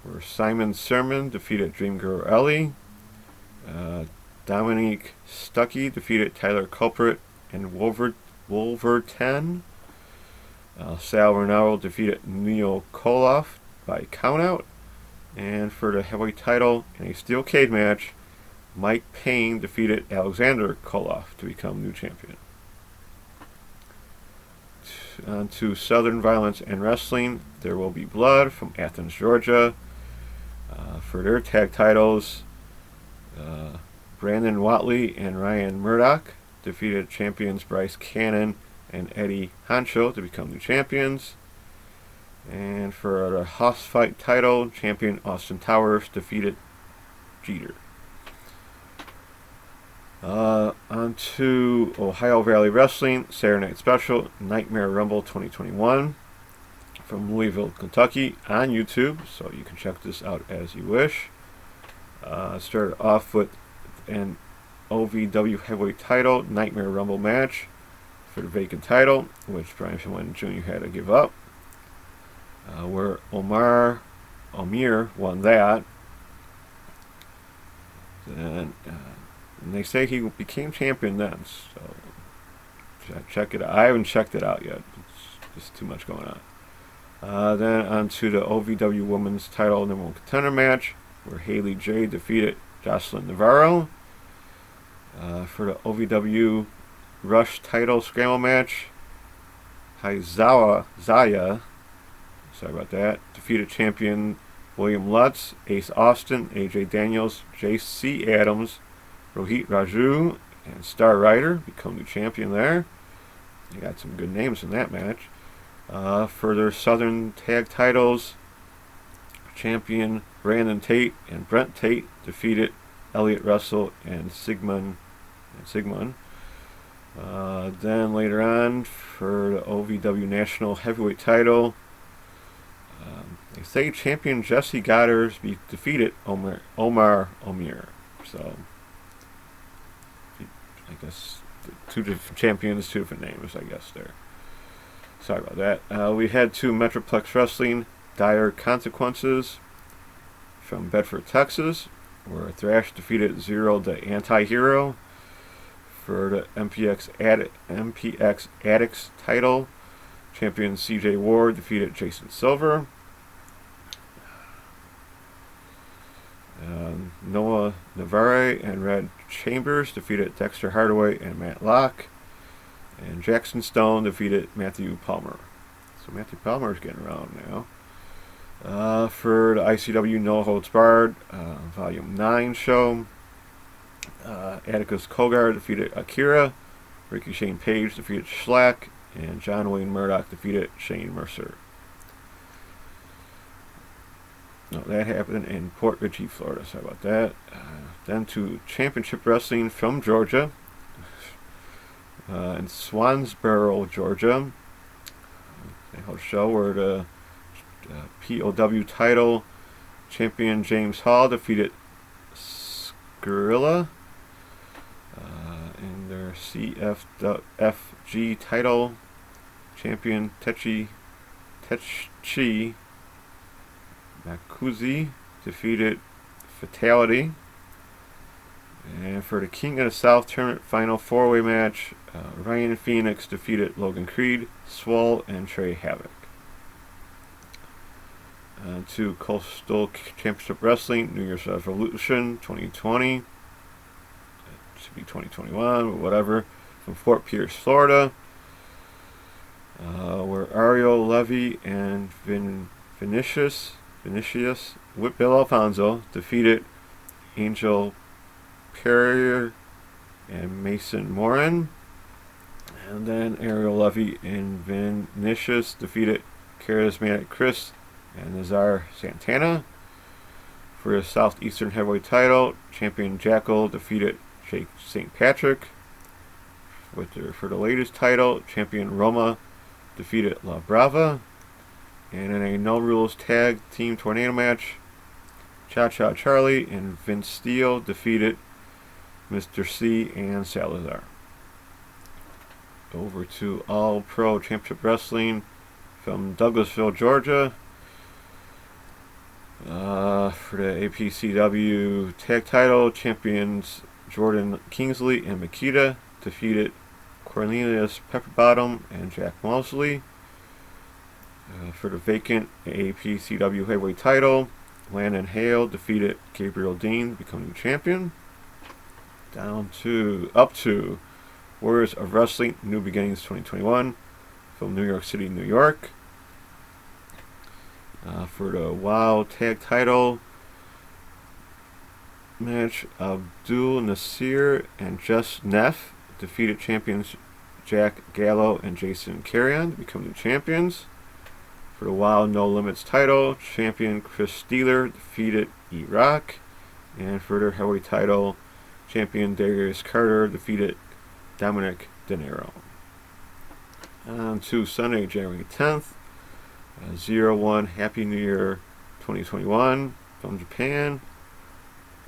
where Simon Sermon defeated Dream Girl Ellie. Dominique Stuckey defeated Tyler Culprit and Wolverton. Sal Ronaldo defeated Neo Koloff by countout. And for the heavyweight title in a steel cage match, Mike Payne defeated Alexander Koloff to become new champion. On to Southern Violence and Wrestling, There Will Be Blood from Athens, Georgia. For their tag titles, Brandon Watley and Ryan Murdoch defeated champions Bryce Cannon and Eddie Hancho to become new champions. And for the Hoss Fight title, champion Austin Towers defeated Jeter. On to Ohio Valley Wrestling, Saturday Night Special, Nightmare Rumble 2021 from Louisville, Kentucky on YouTube, so you can check this out as you wish. Started off with an OVW heavyweight title, Nightmare Rumble match for the vacant title, which Brian Pillman Jr. had to give up. Where Omir won that. And they say he became champion then, so check it out. I haven't checked it out yet. It's just too much going on. Then on to the OVW Women's Title #1 Contender match, where Haley J defeated Jocelyn Navarro. For the OVW Rush Title Scramble match, Zaya, sorry about that, defeated champion William Lutz, Ace Austin, AJ Daniels, JC Adams, Rohit Raju, and Star Rider become new champion there. You got some good names in that match. For their Southern Tag titles, champion Brandon Tate and Brent Tate defeated Elliot Russell and Sigmund. Then later on, for the OVW National Heavyweight title, they say champion Jesse Goddard defeated Omar Omir. So, I guess two different champions, two different names, I guess, there. Sorry about that. We head to Metroplex Wrestling, Dire Consequences from Bedford, Texas, where Thrash defeated Zero the Anti-Hero. For the MPX Addicts title, champion CJ Ward defeated Jason Silver. Noah Navarre and Red Chambers defeated Dexter Hardaway and Matt Locke. And Jackson Stone defeated Matthew Palmer. So Matthew Palmer is getting around now. For the ICW No Holds Barred Volume 9 show, Atticus Kogar defeated Akira. Ricky Shane Page defeated Schlack. And John Wayne Murdoch defeated Shane Mercer. No, that happened in Port Richey, Florida. Sorry about that. Then to Championship Wrestling from Georgia. In Swansboro, Georgia. They held a show where the POW title champion James Hall defeated Skrilla. In their CFFG title, champion Techi Makuzi defeated Fatality. And for the King of the South Tournament Final 4-Way match, Ryan Phoenix defeated Logan Creed, Swole, and Trey Havoc. To Coastal Championship Wrestling, New Year's Revolution 2020. It should be 2021, but whatever. From Fort Pierce, Florida. Where Ariel Levy and Vinicius with Bill Alfonso defeated Angel Powerrr and Mason Morin. And then Ariel Levy and Vinicius defeated Charismatic Chris and Nazar Santana. For the Southeastern Heavyweight title, champion Jackal defeated Jake St. Patrick. For the latest title, champion Roma defeated La Brava. And in a no rules tag team tornado match, Cha Cha Charlie and Vince Steele defeated Mr. C and Salazar. Over to All Pro Championship Wrestling from Douglasville, Georgia. For the APCW tag title, champions Jordan Kingsley and Makita defeated Cornelius Pepperbottom and Jack Mosley. For the vacant APCW heavyweight title, Landon Hale defeated Gabriel Dean, becoming champion. Up to Warriors of Wrestling New Beginnings 2021 from New York City, New York. For the WOW tag title match, Abdul Nasir and Jess Neff defeated champions Jack Gallo and Jason Carrion to become the champions. For the WOW No Limits title, champion Chris Steeler defeated E-Rock. And for their heavyweight title, champion Darius Carter defeated Dominic De Niro. On to Sunday, January 10th, 01 Happy New Year 2021 from Japan.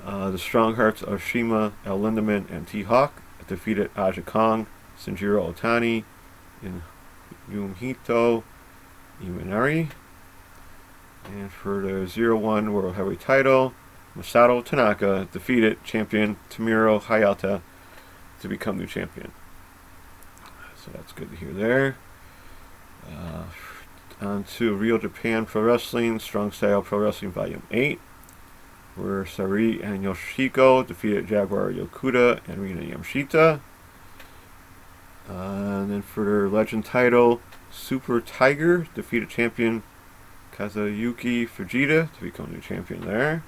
The Strong Hearts of Shima, El Lindemann, and T-Hawk defeated Aja Kong, Shinjiro Otani, and Yumhito Imanari. And for the 01 World Heavyweight title, Masato Tanaka defeated champion Tamiro Hayata to become new champion. So that's good to hear there. On to Real Japan Pro Wrestling, Strong Style Pro Wrestling Volume 8, where Sari and Yoshiko defeated Jaguar Yokuda and Rina Yamashita. And then for their Legend title, Super Tiger defeated champion Kazuyuki Fujita to become new champion there.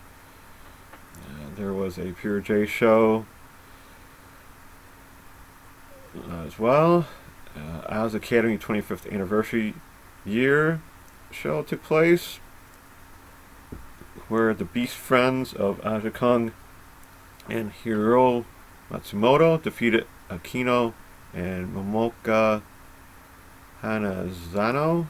There was a Pure J show as well. Oz Academy 25th anniversary year show took place, where the Beast Friends of Aja Kong and Hiro Matsumoto defeated Akino and Momoka Hanazano.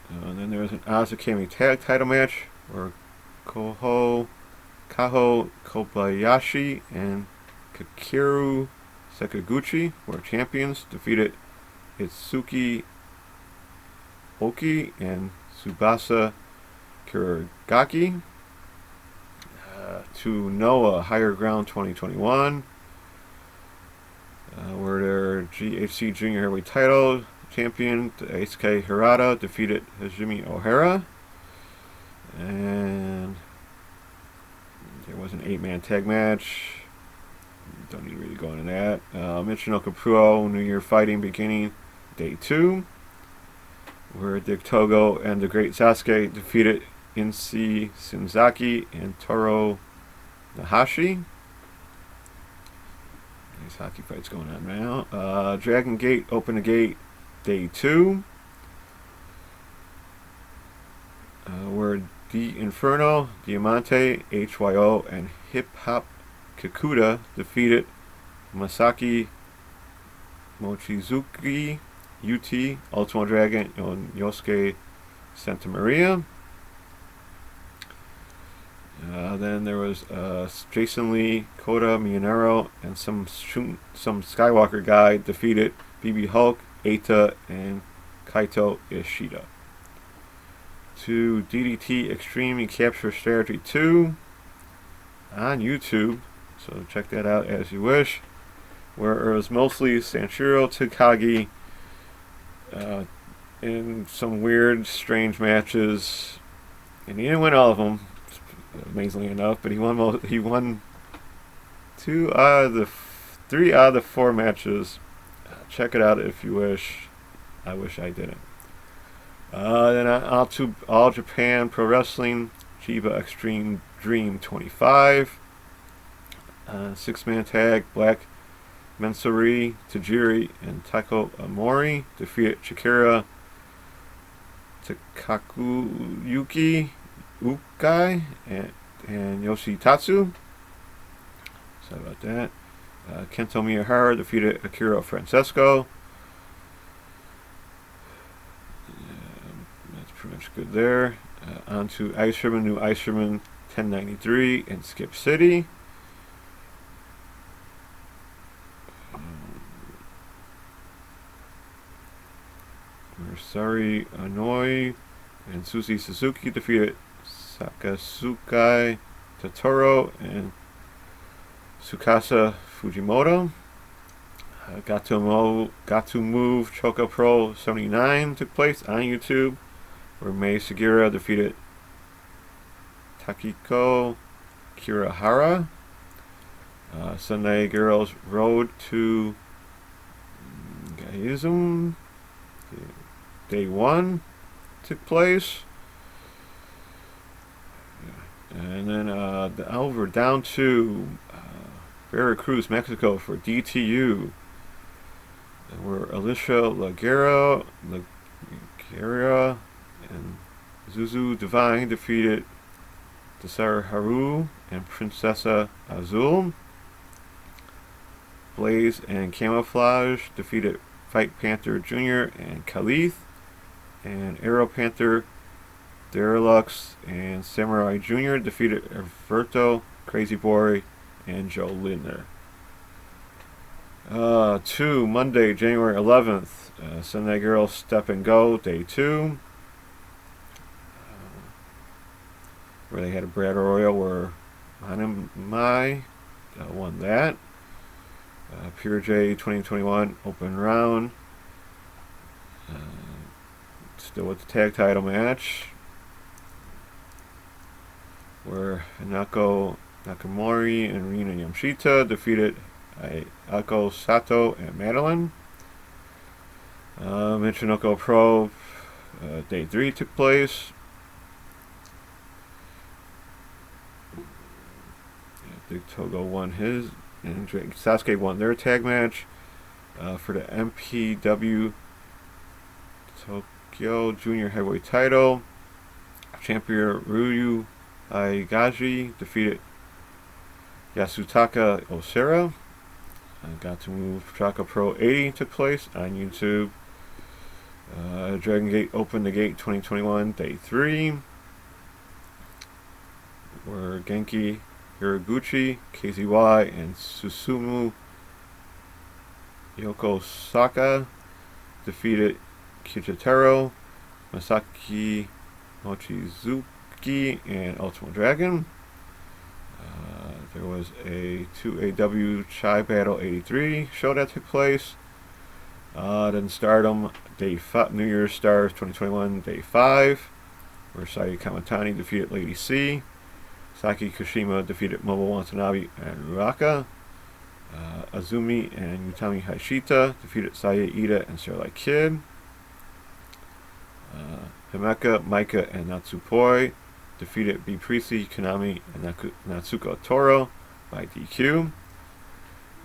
And then there was an Oz Academy tag title match where Kaho Kobayashi and Kakeru Sakaguchi were champions, defeated Itsuki Oki and Tsubasa Kuragaki. To Noah Higher Ground 2021, where their GHC Junior Heavyweight title champion Daisuke Hirata defeated Hajime Ohara. And there was an 8-man tag match. Don't need to really go into that. Michinoku Pro New Year Fighting beginning day 2, where Dick Togo and the Great Sasuke defeated Insi Shinzaki and Toro Nahashi. Nice hockey fights going on now. Dragon Gate Open the Gate day 2, where The Inferno, Diamante, HYO, and Hip Hop Kikuta defeated Masaki Mochizuki, UT, Ultimo Dragon, and Yosuke Santa Maria. Then there was Jason Lee, Kota Miyanoru, and some Skywalker guy defeated BB Hulk, Eita, and Kaito Ishida. To DDT Extreme Capture Strategy 2 on YouTube, so check that out as you wish, where it was mostly Sanshiro Takagi in some weird, strange matches, and he didn't win all of them, amazingly enough, but he won 3 out of the 4 matches. Check it out if you wish. I wish I didn't. Then on to All Japan Pro Wrestling, Chiba Extreme Dream 25. 6-man tag, Black Mensuri, Tajiri, and Taiko Amori defeated Chikara Takakuyuki Ukai and Yoshitatsu. Sorry about that. Kento Miyahara defeated Akira Francesco. That's pretty much good there. On to Ice Sherman, New Ice Sherman 1093 in Skip City. Marsari Anoi and Susie Suzuki defeated Sakasukai Totoro and Tsukasa Fujimoto. Got to Move Choco Pro 79 took place on YouTube, where Mei Sugiura defeated Takiko Kirihara. Sunday Girls Road to Gaizum Day 1 took place. And then over down to Veracruz, Mexico for DTU, where Alicia Lagera and Zuzu Divine defeated Desire Haru and Princessa Azul. Blaze and Camouflage defeated Fight Panther Jr. and Khalith, and Aero Panther, Derelux, and Samurai Jr. defeated Alberto, Crazy Boy, and Joe Lindner. To Monday, January 11th, Sunday Girls Step and Go, Day 2, where they had a Battle Royal where Hanamai won that. Pure J 2021 Open Round, still with the tag title match, where Hanako Nakamori and Rina Yamashita defeated Ako Sato and Madeline. Michinoku Pro Day 3 took place. Big Togo won his, and Sasuke won their tag match for the MPW Tokyo Junior Heavyweight title. Champion Ryu Aigaji defeated Yasutaka Osera. Got to Move Chaka Pro 80 took place on YouTube. Dragon Gate Open the Gate 2021 Day 3, where Genki Hiraguchi, KZY, and Susumu Yokosaka defeated Kichitaro, Masaki Mochizuki, and Ultimate Dragon. There was a 2AW Chai Battle 83 show that took place. Then Stardom Day 5, New Year's Stars 2021 Day 5, where Sayu Kamatani defeated Lady C. Saki Kashima defeated Mobile Watanabe and Ruaka. Azumi and Utami Hashita defeated Saya Ida and Starlight Kid. Himeka, Maika, and Natsupoi defeated B. Priestley, Konami, and Natsuko Toro by DQ.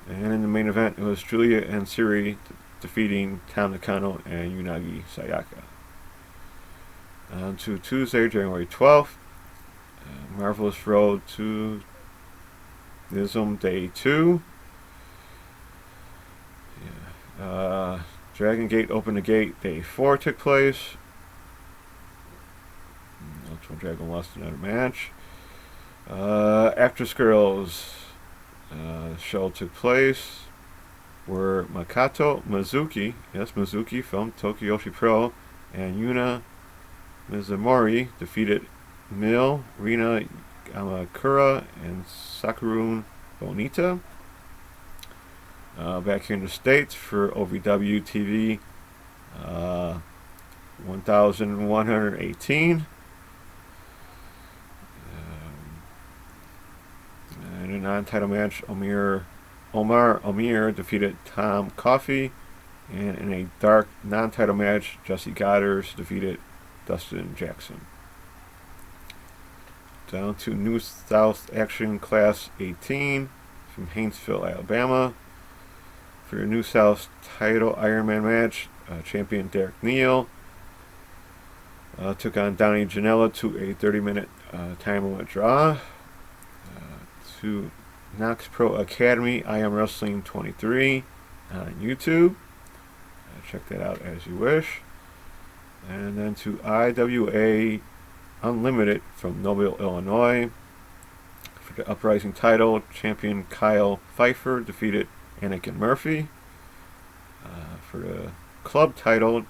And in the main event, it was Julia and Siri defeating Tam Nakano and Unagi Sayaka. On to Tuesday, January 12th, Marvelous Road to Nism Day 2. Dragon Gate Open the Gate Day 4 took place. Ultimate Dragon lost another match. Actress Girls show took place, where Makato Mizuki, yes, Mizuki from Tokiyoshi Pro, and Yuna Mizumori defeated Mil, Rina Amakura, and Sakurun Bonita. Back here in the States for OVW TV 1118. In a non-title match, Omar Amir defeated Tom Coffey, and in a dark non-title match, Jesse Goddard defeated Dustin Jackson. Down to New South Action Class 18 from Haynesville, Alabama. For your New South title Ironman match, champion Derek Neal took on Donnie Janela to a 30-minute time limit draw. To Knox Pro Academy, I Am Wrestling 23 on YouTube. Check that out as you wish. And then to IWA Unlimited from Mobile, Illinois. For the Uprising title, champion Kyle Pfeiffer defeated Anakin Murphy. For the club title,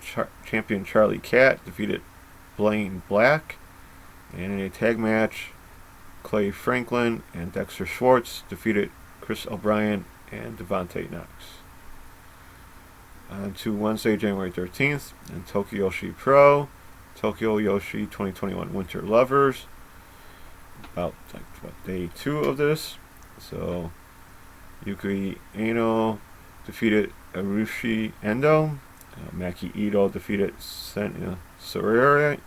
champion Charlie Cat defeated Blaine Black. And in a tag match, Clay Franklin and Dexter Schwartz defeated Chris O'Brien and Devontae Knox. On to Wednesday, January 13th, in Tokyo Yoshi Pro, Tokyo Yoshi 2021 Winter Lovers. About day 2 of this. So Yuki Ano defeated Arushi Endo. Maki Ito defeated Senya Sora.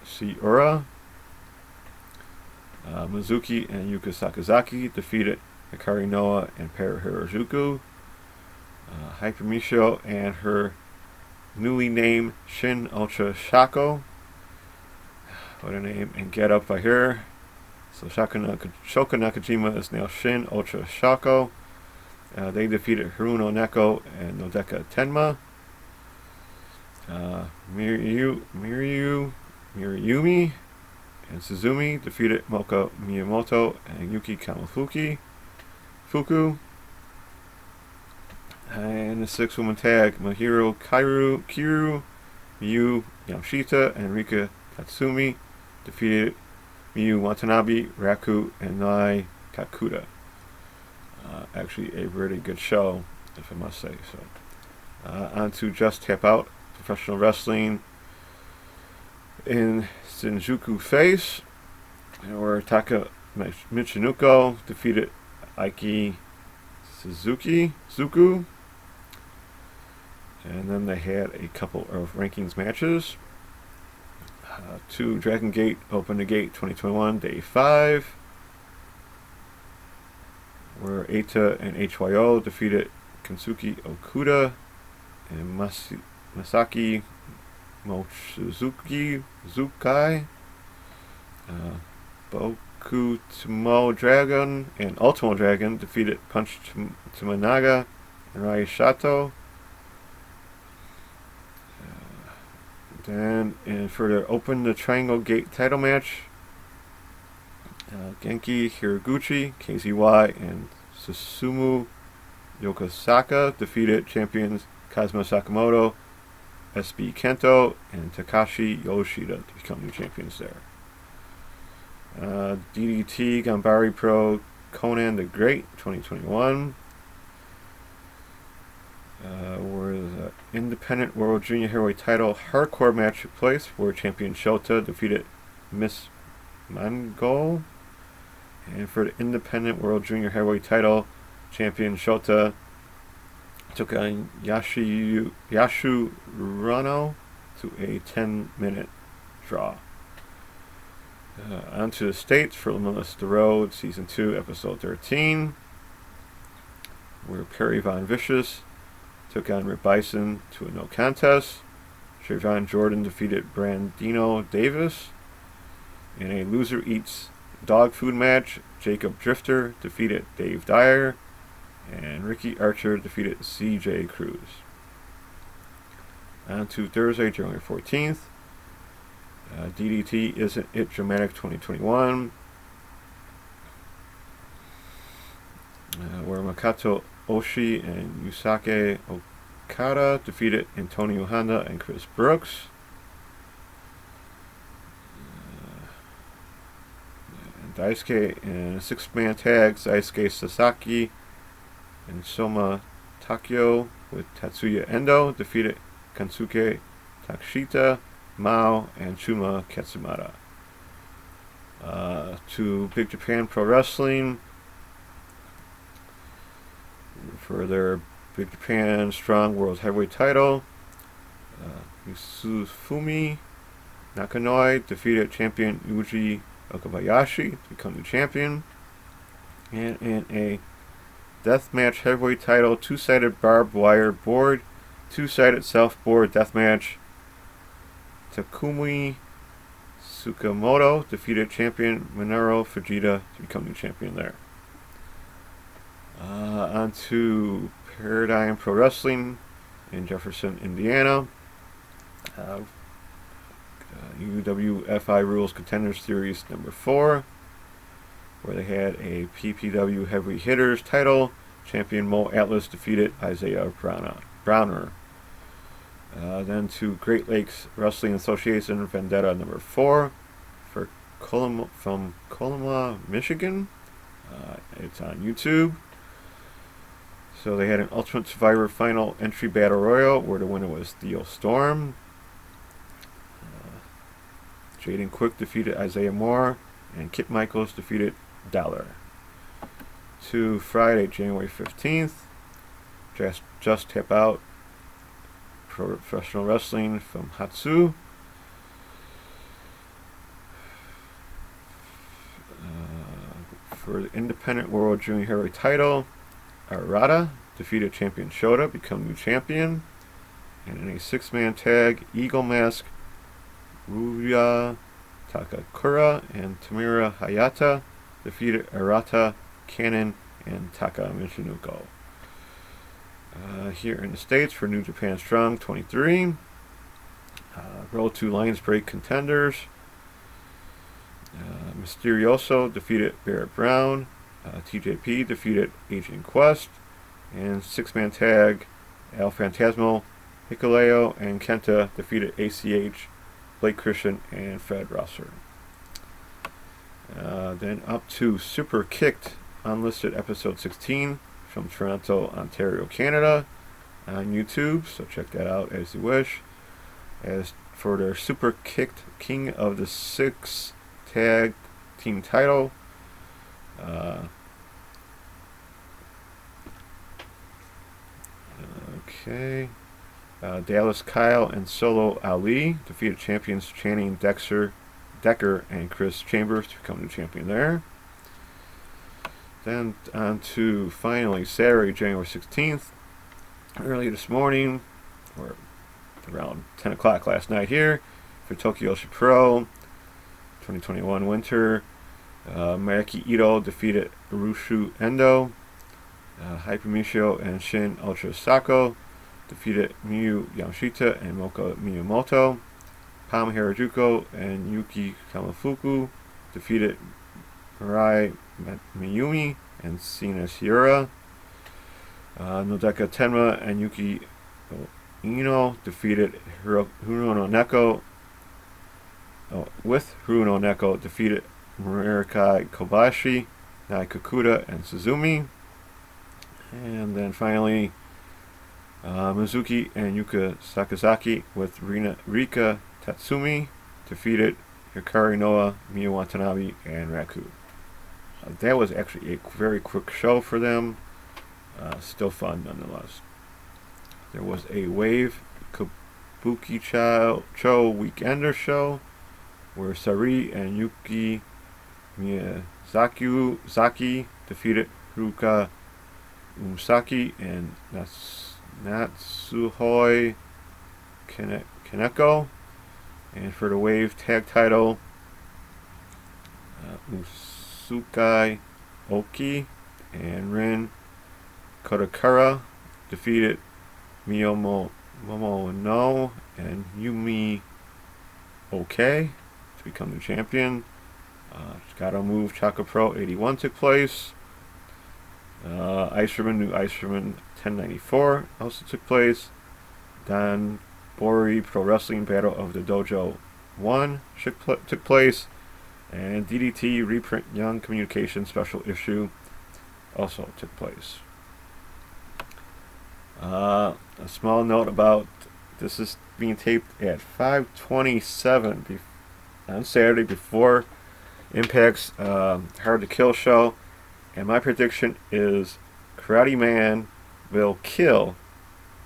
Mizuki and Yuka Sakazaki defeated Hikari Noah and Para Hirajuku. Hyper Misho and her newly named Shin Ultra Shako. What a name and get up by her. So Shoko Nakajima is now Shin Ultra Shako. They defeated Haruno Neko and Nodeka Tenma. Miryumi and Suzumi defeated Moka Miyamoto and Yuki Kamafuku. And the 6-woman tag, Mahiro Kiru, Miyu Yamashita, and Rika Tatsumi defeated Miyu Watanabe, Raku, and Nai Kakuta. Actually, a really good show, if I must say so. On to Just Tap Out, professional wrestling in Shinjuku Face, where Taka Michinoku defeated Aiki Suzuku. And then they had a couple of rankings matches. To Dragon Gate Open the Gate 2021 Day 5, where Eita and HYO defeated Kensuke Okuda and Masaki Mochizuki Zukai. Boku Tomo Dragon and Ultimo Dragon defeated Punch Tomonaga and Rai Shato. And for the Open the Triangle Gate title match, Genki Hiraguchi, KZY, and Susumu Yokosaka defeated champions Kazuma Sakamoto, SB Kento, and Takashi Yoshida to become new champions there. DDT Gambari Pro Conan the Great 2021. Where the Independent World Junior Heavyweight Title Hardcore match took place, where champion Shota defeated Miss Mongol. And for the Independent World Junior Heavyweight Title, champion Shota took on Yashu Rano to a 10-minute draw. On to the States for Limitless the Road, Season 2, Episode 13, where Perry Von Vicious took on Rip Bison to a no contest. Trayvon Jordan defeated Brandino Davis. In a loser eats dog food match, Jacob Drifter defeated Dave Dyer, and Ricky Archer defeated CJ Cruz. On to Thursday, January 14th. DDT Isn't It Dramatic 2021, where Makoto Oshii and Yusake Okada defeated Antonio Honda and Chris Brooks. And Daisuke in a 6-man tag, Daisuke Sasaki and Soma Takio with Tatsuya Endo defeated Kansuke Takeshita, Mao, and Chuma Katsumata. To Big Japan Pro Wrestling for their Big Japan Strong World Heavyweight title, Yusufumi Nakanoi defeated champion Yuji Okabayashi to become the champion. And in a deathmatch heavyweight title, two-sided barbed wire board, two-sided self-board deathmatch, Takumi Tsukamoto defeated champion Minoru Fujita to become the champion there. On to Paradigm Pro Wrestling in Jefferson, Indiana. UWFI Rules Contenders Series number 4, where they had a PPW Heavy Hitters title. Champion Mo Atlas defeated Isaiah Browner. Then to Great Lakes Wrestling Association Vendetta number 4 from Coloma, Michigan. It's on YouTube. So they had an Ultimate Survivor Final Entry Battle Royal where the winner was Theo Storm. Jaden Quick defeated Isaiah Moore, and Kit Michaels defeated Dollar. To Friday, January 15th, Just Tap Out Professional Wrestling from Hatsu. For the Independent World Junior Heavyweight title, Arata defeated champion Shota, become new champion. And in a 6-man tag, Eagle Mask, Ruya Takakura and Tamira Hayata defeated Arata, Cannon, and Taka Michinoku. Here in the States for New Japan Strong 23, Road to Lions Break contenders. Mysterioso defeated Barrett Brown. TJP defeated Agent Quest. And 6-man tag, El Phantasmo, Hikuleo, and Kenta defeated ACH, Blake Christian, and Fred Rosser. Then up to Super Kicked Unlisted Episode 16 from Toronto, Ontario, Canada on YouTube, so check that out as you wish. As for their Super Kicked King of the 6 tag team title, Dallas Kyle and Solo Ali defeated champions Channing Decker and Chris Chambers to become the champion there. Then on to finally Saturday, January 16th. Early this morning, or around 10 o'clock last night here, for Tokyo Pro 2021 Winter, Mayaki Ito defeated Urushu Endo. Hyper Michio and Shin Ultra Sako defeated Miyu Yamashita and Moka Miyamoto. Pam Harajuku and Yuki Kamafuku defeated Mirai Miyumi and Sina Shiura. Nodeka Tenma and Yuki Ino defeated Haruno Neko. With Haruno Neko defeated Murakai Kobashi, Nai Kakuta, and Suzumi. And then finally, Mizuki and Yuka Sakazaki with Rika Tatsumi defeated Hikari Noa, Miyu Watanabe, and Raku. That was actually a very quick show for them. Still fun nonetheless. There was a Wave Kabuki Cho Weekender show where Sari and Yuki Miyazaki defeated Haruka Umasaki and Natsuhoi Kaneko. And for the Wave Tag title, Usukai Oki and Rin Kodakara defeated Miyomo No and Yumi OK to become the champion. Chicago Move Chaka Pro 81 took place. New Iceman 1094 also took place. Don Bori Pro Wrestling Battle of the Dojo 1 took place. And DDT Reprint Young Communication Special Issue also took place. A small note about this is being taped at 5:27 on Saturday before Impact's Hard to Kill show, and my prediction is Karate Man will kill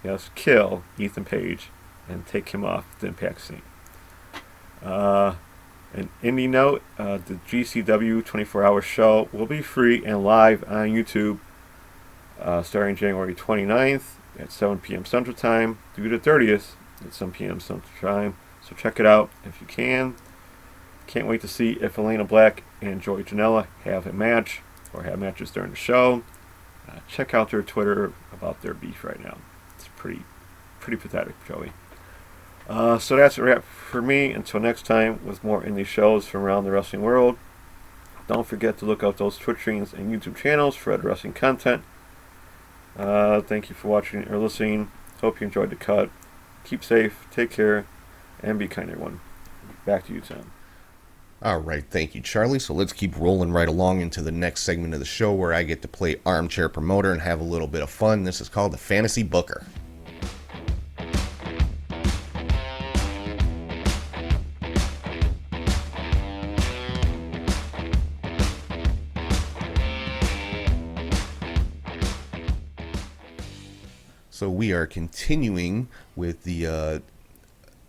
Ethan Page and take him off the Impact scene. An indie note, the GCW 24-hour show will be free and live on YouTube starting January 29th at 7 p.m. Central Time through the 30th at 7 p.m. Central Time. So check it out if you can. Can't wait to see if Elena Black and Joey Janela have a match or have matches during the show. Check out their Twitter about their beef right now. It's pretty pathetic, Joey. So that's a wrap for me. Until next time with more indie shows from around the wrestling world. Don't forget to look out those Twitch streams and YouTube channels for other wrestling content. Thank you for watching or listening. Hope you enjoyed the cut. Keep safe, take care, and be kind, everyone. Back to you, Tom. All right, thank you, Charlie. So let's keep rolling right along into the next segment of the show where I get to play armchair promoter and have a little bit of fun. This is called the Fantasy Booker. So we are continuing with the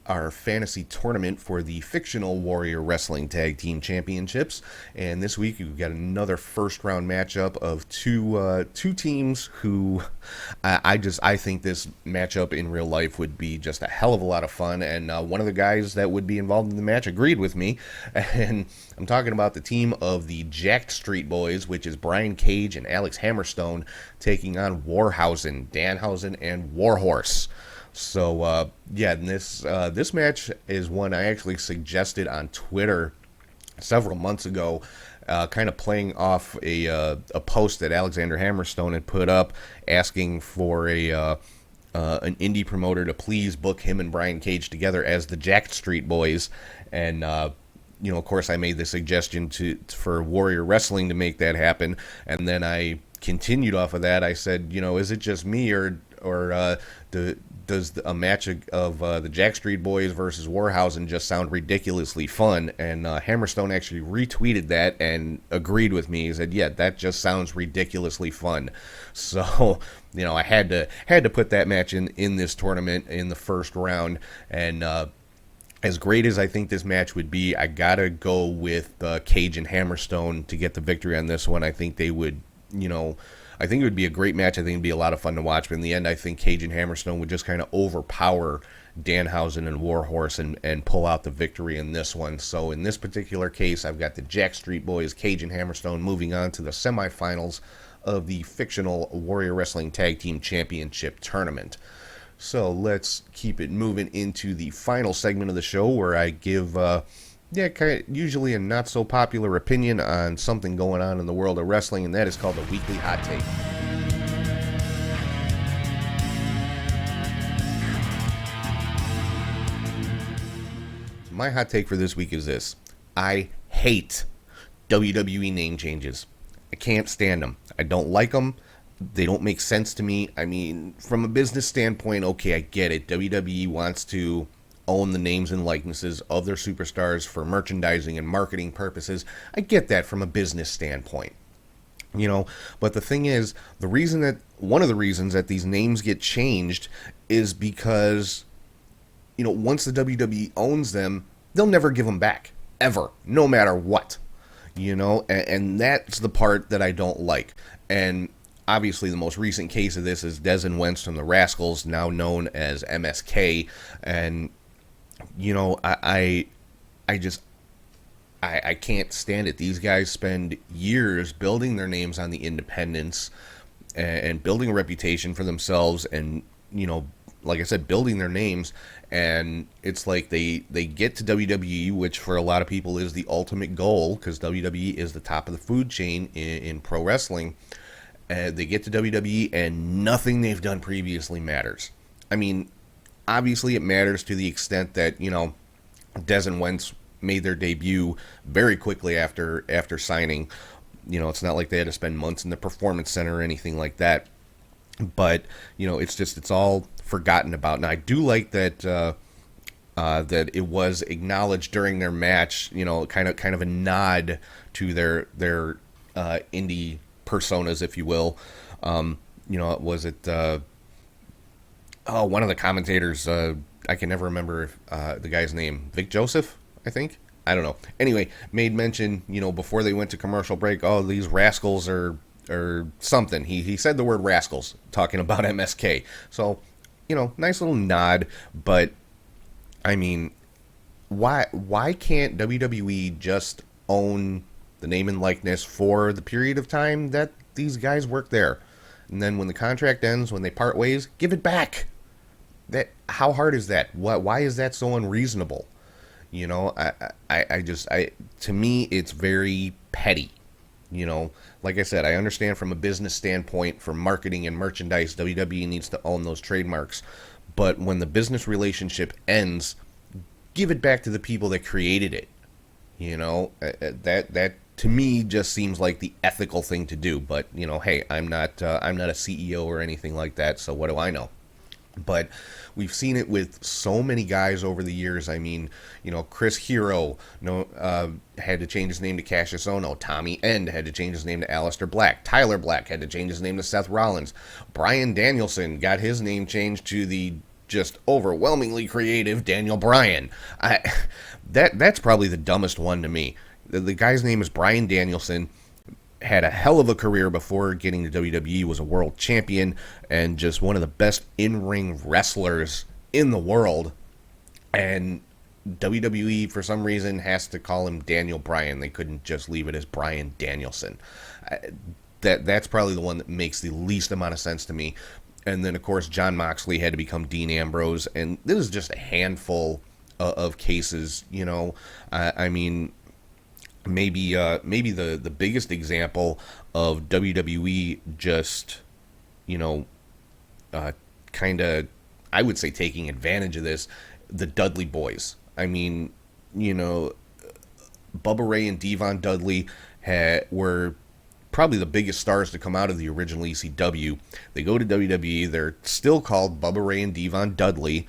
our fantasy tournament for the fictional Warrior Wrestling Tag Team Championships, and this week we've got another first round matchup of two teams who I think this matchup in real life would be just a hell of a lot of fun, and one of the guys that would be involved in the match agreed with me, and I'm talking about the team of the Jacked Street Boys, which is Brian Cage and Alex Hammerstone, taking on Warhausen, Danhausen, and Warhorse. So, yeah, this match is one I actually suggested on Twitter several months ago, kind of playing off a post that Alexander Hammerstone had put up asking for an indie promoter to please book him and Brian Cage together as the Jacked Street Boys. And, of course, I made the suggestion for Warrior Wrestling to make that happen. And then I continued off of that. I said, is it just me or does a match of the Jack Street Boys versus Warhausen just sound ridiculously fun? And Hammerstone actually retweeted that and agreed with me. He said, yeah, that just sounds ridiculously fun. So, I had to put that match in this tournament in the first round. And as great as I think this match would be, I gotta go with Cage and Hammerstone to get the victory on this one. I think they would, I think it would be a great match. I think it would be a lot of fun to watch. But in the end, I think Cage and Hammerstone would just kind of overpower Danhausen and Warhorse and pull out the victory in this one. So in this particular case, I've got the Jack Street Boys, Cage and Hammerstone, moving on to the semifinals of the fictional Warrior Wrestling Tag Team Championship Tournament. So let's keep it moving into the final segment of the show where I give... usually a not so popular opinion on something going on in the world of wrestling, and that is called the Weekly Hot Take. My hot take for this week is this. I hate WWE name changes. I can't stand them. I don't like them. They don't make sense to me. I mean, from a business standpoint, okay, I get it. WWE wants to own the names and likenesses of their superstars for merchandising and marketing purposes. I get that from a business standpoint. But the thing is, one of the reasons that these names get changed is because, once the WWE owns them, they'll never give them back. Ever. No matter what. And that's the part that I don't like. And obviously the most recent case of this is Des and Wentz from the Rascals, now known as MSK. And I can't stand it. These guys spend years building their names on the independents and building a reputation for themselves and, like I said, building their names. And it's like they get to WWE, which for a lot of people is the ultimate goal because WWE is the top of the food chain in pro wrestling. They get to WWE and nothing they've done previously matters. I mean, obviously, it matters to the extent that, Des and Wentz made their debut very quickly after signing. It's not like they had to spend months in the Performance Center or anything like that. But, it's all forgotten about. Now, I do like that that it was acknowledged during their match, kind of a nod to their indie personas, if you will. Was it... one of the commentators, I can never remember the guy's name. Vic Joseph? I think. I don't know. Anyway, made mention, before they went to commercial break, oh, these rascals or something. He said the word rascals, talking about MSK. So, nice little nod, but I mean, why can't WWE just own the name and likeness for the period of time that these guys work there? And then when the contract ends, when they part ways, give it back. How hard is that? Why is that so unreasonable? To me, it's very petty. Like I said, I understand from a business standpoint, for marketing and merchandise, WWE needs to own those trademarks. But when the business relationship ends, give it back to the people that created it. That to me just seems like the ethical thing to do. But hey, I'm not a CEO or anything like that, so what do I know? But we've seen it with so many guys over the years. I mean, Chris Hero had to change his name to Cassius Ohno. Tommy End had to change his name to Aleister Black. Tyler Black had to change his name to Seth Rollins. Bryan Danielson got his name changed to the just overwhelmingly creative Daniel Bryan. That's probably the dumbest one to me. The guy's name is Bryan Danielson. Had a hell of a career before getting to WWE, was a world champion, and just one of the best in-ring wrestlers in the world. And WWE, for some reason, has to call him Daniel Bryan. They couldn't just leave it as Bryan Danielson. That's probably the one that makes the least amount of sense to me. And then, of course, Jon Moxley had to become Dean Ambrose, and this is just a handful of cases, I mean, maybe the biggest example of WWE just, kind of, I would say, taking advantage of this, the Dudley Boys. I mean, Bubba Ray and Devon Dudley were probably the biggest stars to come out of the original ECW. They go to WWE. They're still called Bubba Ray and Devon Dudley.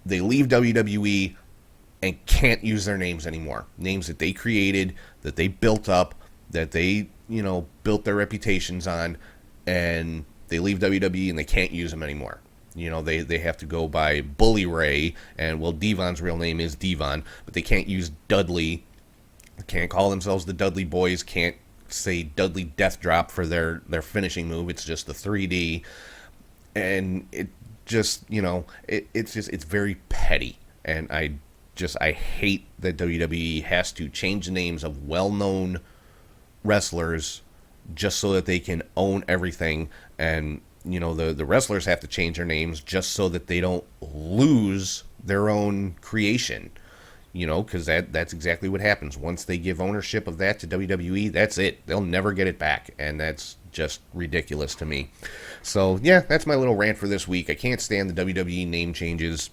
They leave WWE and can't use their names anymore. Names that they created, that they built up, that they, built their reputations on, and they leave WWE and they can't use them anymore. They have to go by Bully Ray, and Devon's real name is Devon, but they can't use Dudley. They can't call themselves the Dudley Boys, can't say Dudley Death Drop for their finishing move. It's just the 3D. And it just, it's very petty. And I hate that WWE has to change the names of well-known wrestlers just so that they can own everything. And, the wrestlers have to change their names just so that they don't lose their own creation. Because that's exactly what happens. Once they give ownership of that to WWE, that's it. They'll never get it back. And that's just ridiculous to me. So, yeah, that's my little rant for this week. I can't stand the WWE name changes.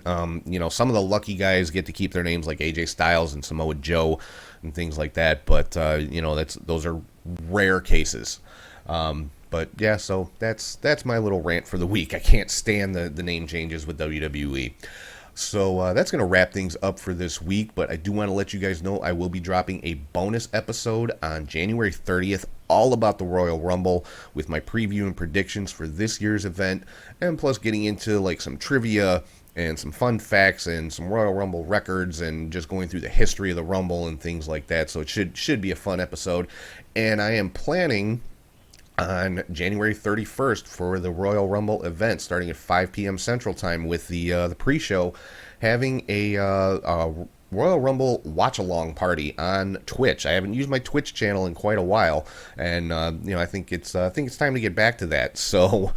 Some of the lucky guys get to keep their names, like AJ Styles and Samoa Joe and things like that. But, those are rare cases. But yeah, so that's my little rant for the week. I can't stand the name changes with WWE. So that's going to wrap things up for this week, but I do want to let you guys know I will be dropping a bonus episode on January 30th, all about the Royal Rumble, with my preview and predictions for this year's event, and plus getting into like some trivia and some fun facts and some Royal Rumble records and just going through the history of the Rumble and things like that. So it should be a fun episode. And I am planning on January 31st for the Royal Rumble event, starting at 5 p.m. Central Time with the pre-show, having a Royal Rumble watch-along party on Twitch. I haven't used my Twitch channel in quite a while, and I think it's time to get back to that. So,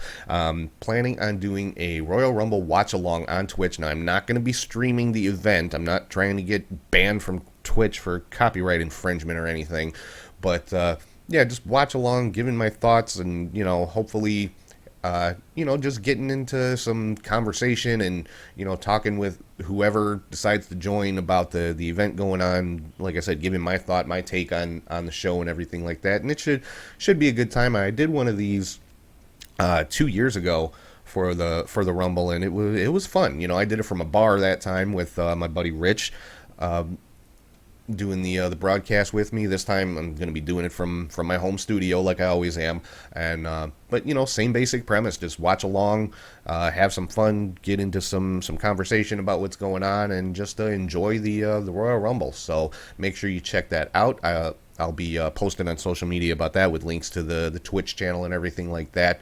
planning on doing a Royal Rumble watch-along on Twitch. Now, I'm not going to be streaming the event. I'm not trying to get banned from Twitch for copyright infringement or anything, but yeah, just watch along, giving my thoughts, and hopefully, just getting into some conversation and talking with whoever decides to join about the event going on. Like I said, giving my thought, my take on the show and everything like that, and it should be a good time. I did one of these 2 years ago for the Rumble, and it was fun. I did it from a bar that time with my buddy Rich. doing the broadcast with me. This time I'm going to be doing it from my home studio like I always am. And but you know, same basic premise. Just watch along, have some fun, get into some conversation about what's going on, and just enjoy the Royal Rumble. So make sure you check that out. I'll be posting on social media about that with links to the Twitch channel and everything like that.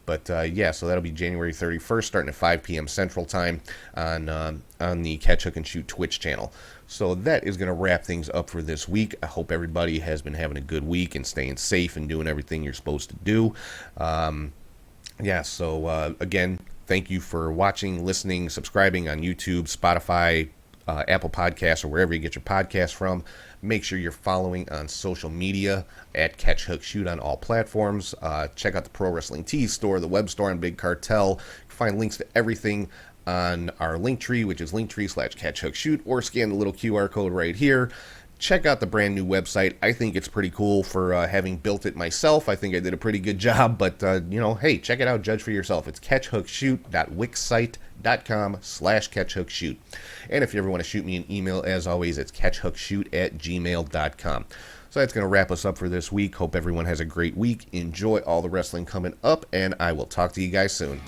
But yeah, so that'll be January 31st, starting at 5 p.m. Central Time on the Catch, Hook, and Shoot Twitch channel. So that is going to wrap things up for this week. I hope everybody has been having a good week and staying safe and doing everything you're supposed to do. Yeah, so again, thank you for watching, listening, subscribing on YouTube, Spotify, Apple Podcasts, or wherever you get your podcasts from. Make sure you're following on social media at Catch, Hook, Shoot on all platforms. Check out the Pro Wrestling Tees store, the web store on Big Cartel. You can find links to everything on our Linktree, which is linktree/catchhookshoot, or scan the little QR code right here. Check out the brand new website. I think it's pretty cool for having built it myself. I think I did a pretty good job, but you know, hey, check it out, judge for yourself. It's catchhookshoot.wixsite.com/catchhookshoot. And if you ever want to shoot me an email, as always, it's catchhookshoot@gmail.com. So that's going to wrap us up for this week. Hope everyone has a great week. Enjoy all the wrestling coming up, and I will talk to you guys soon.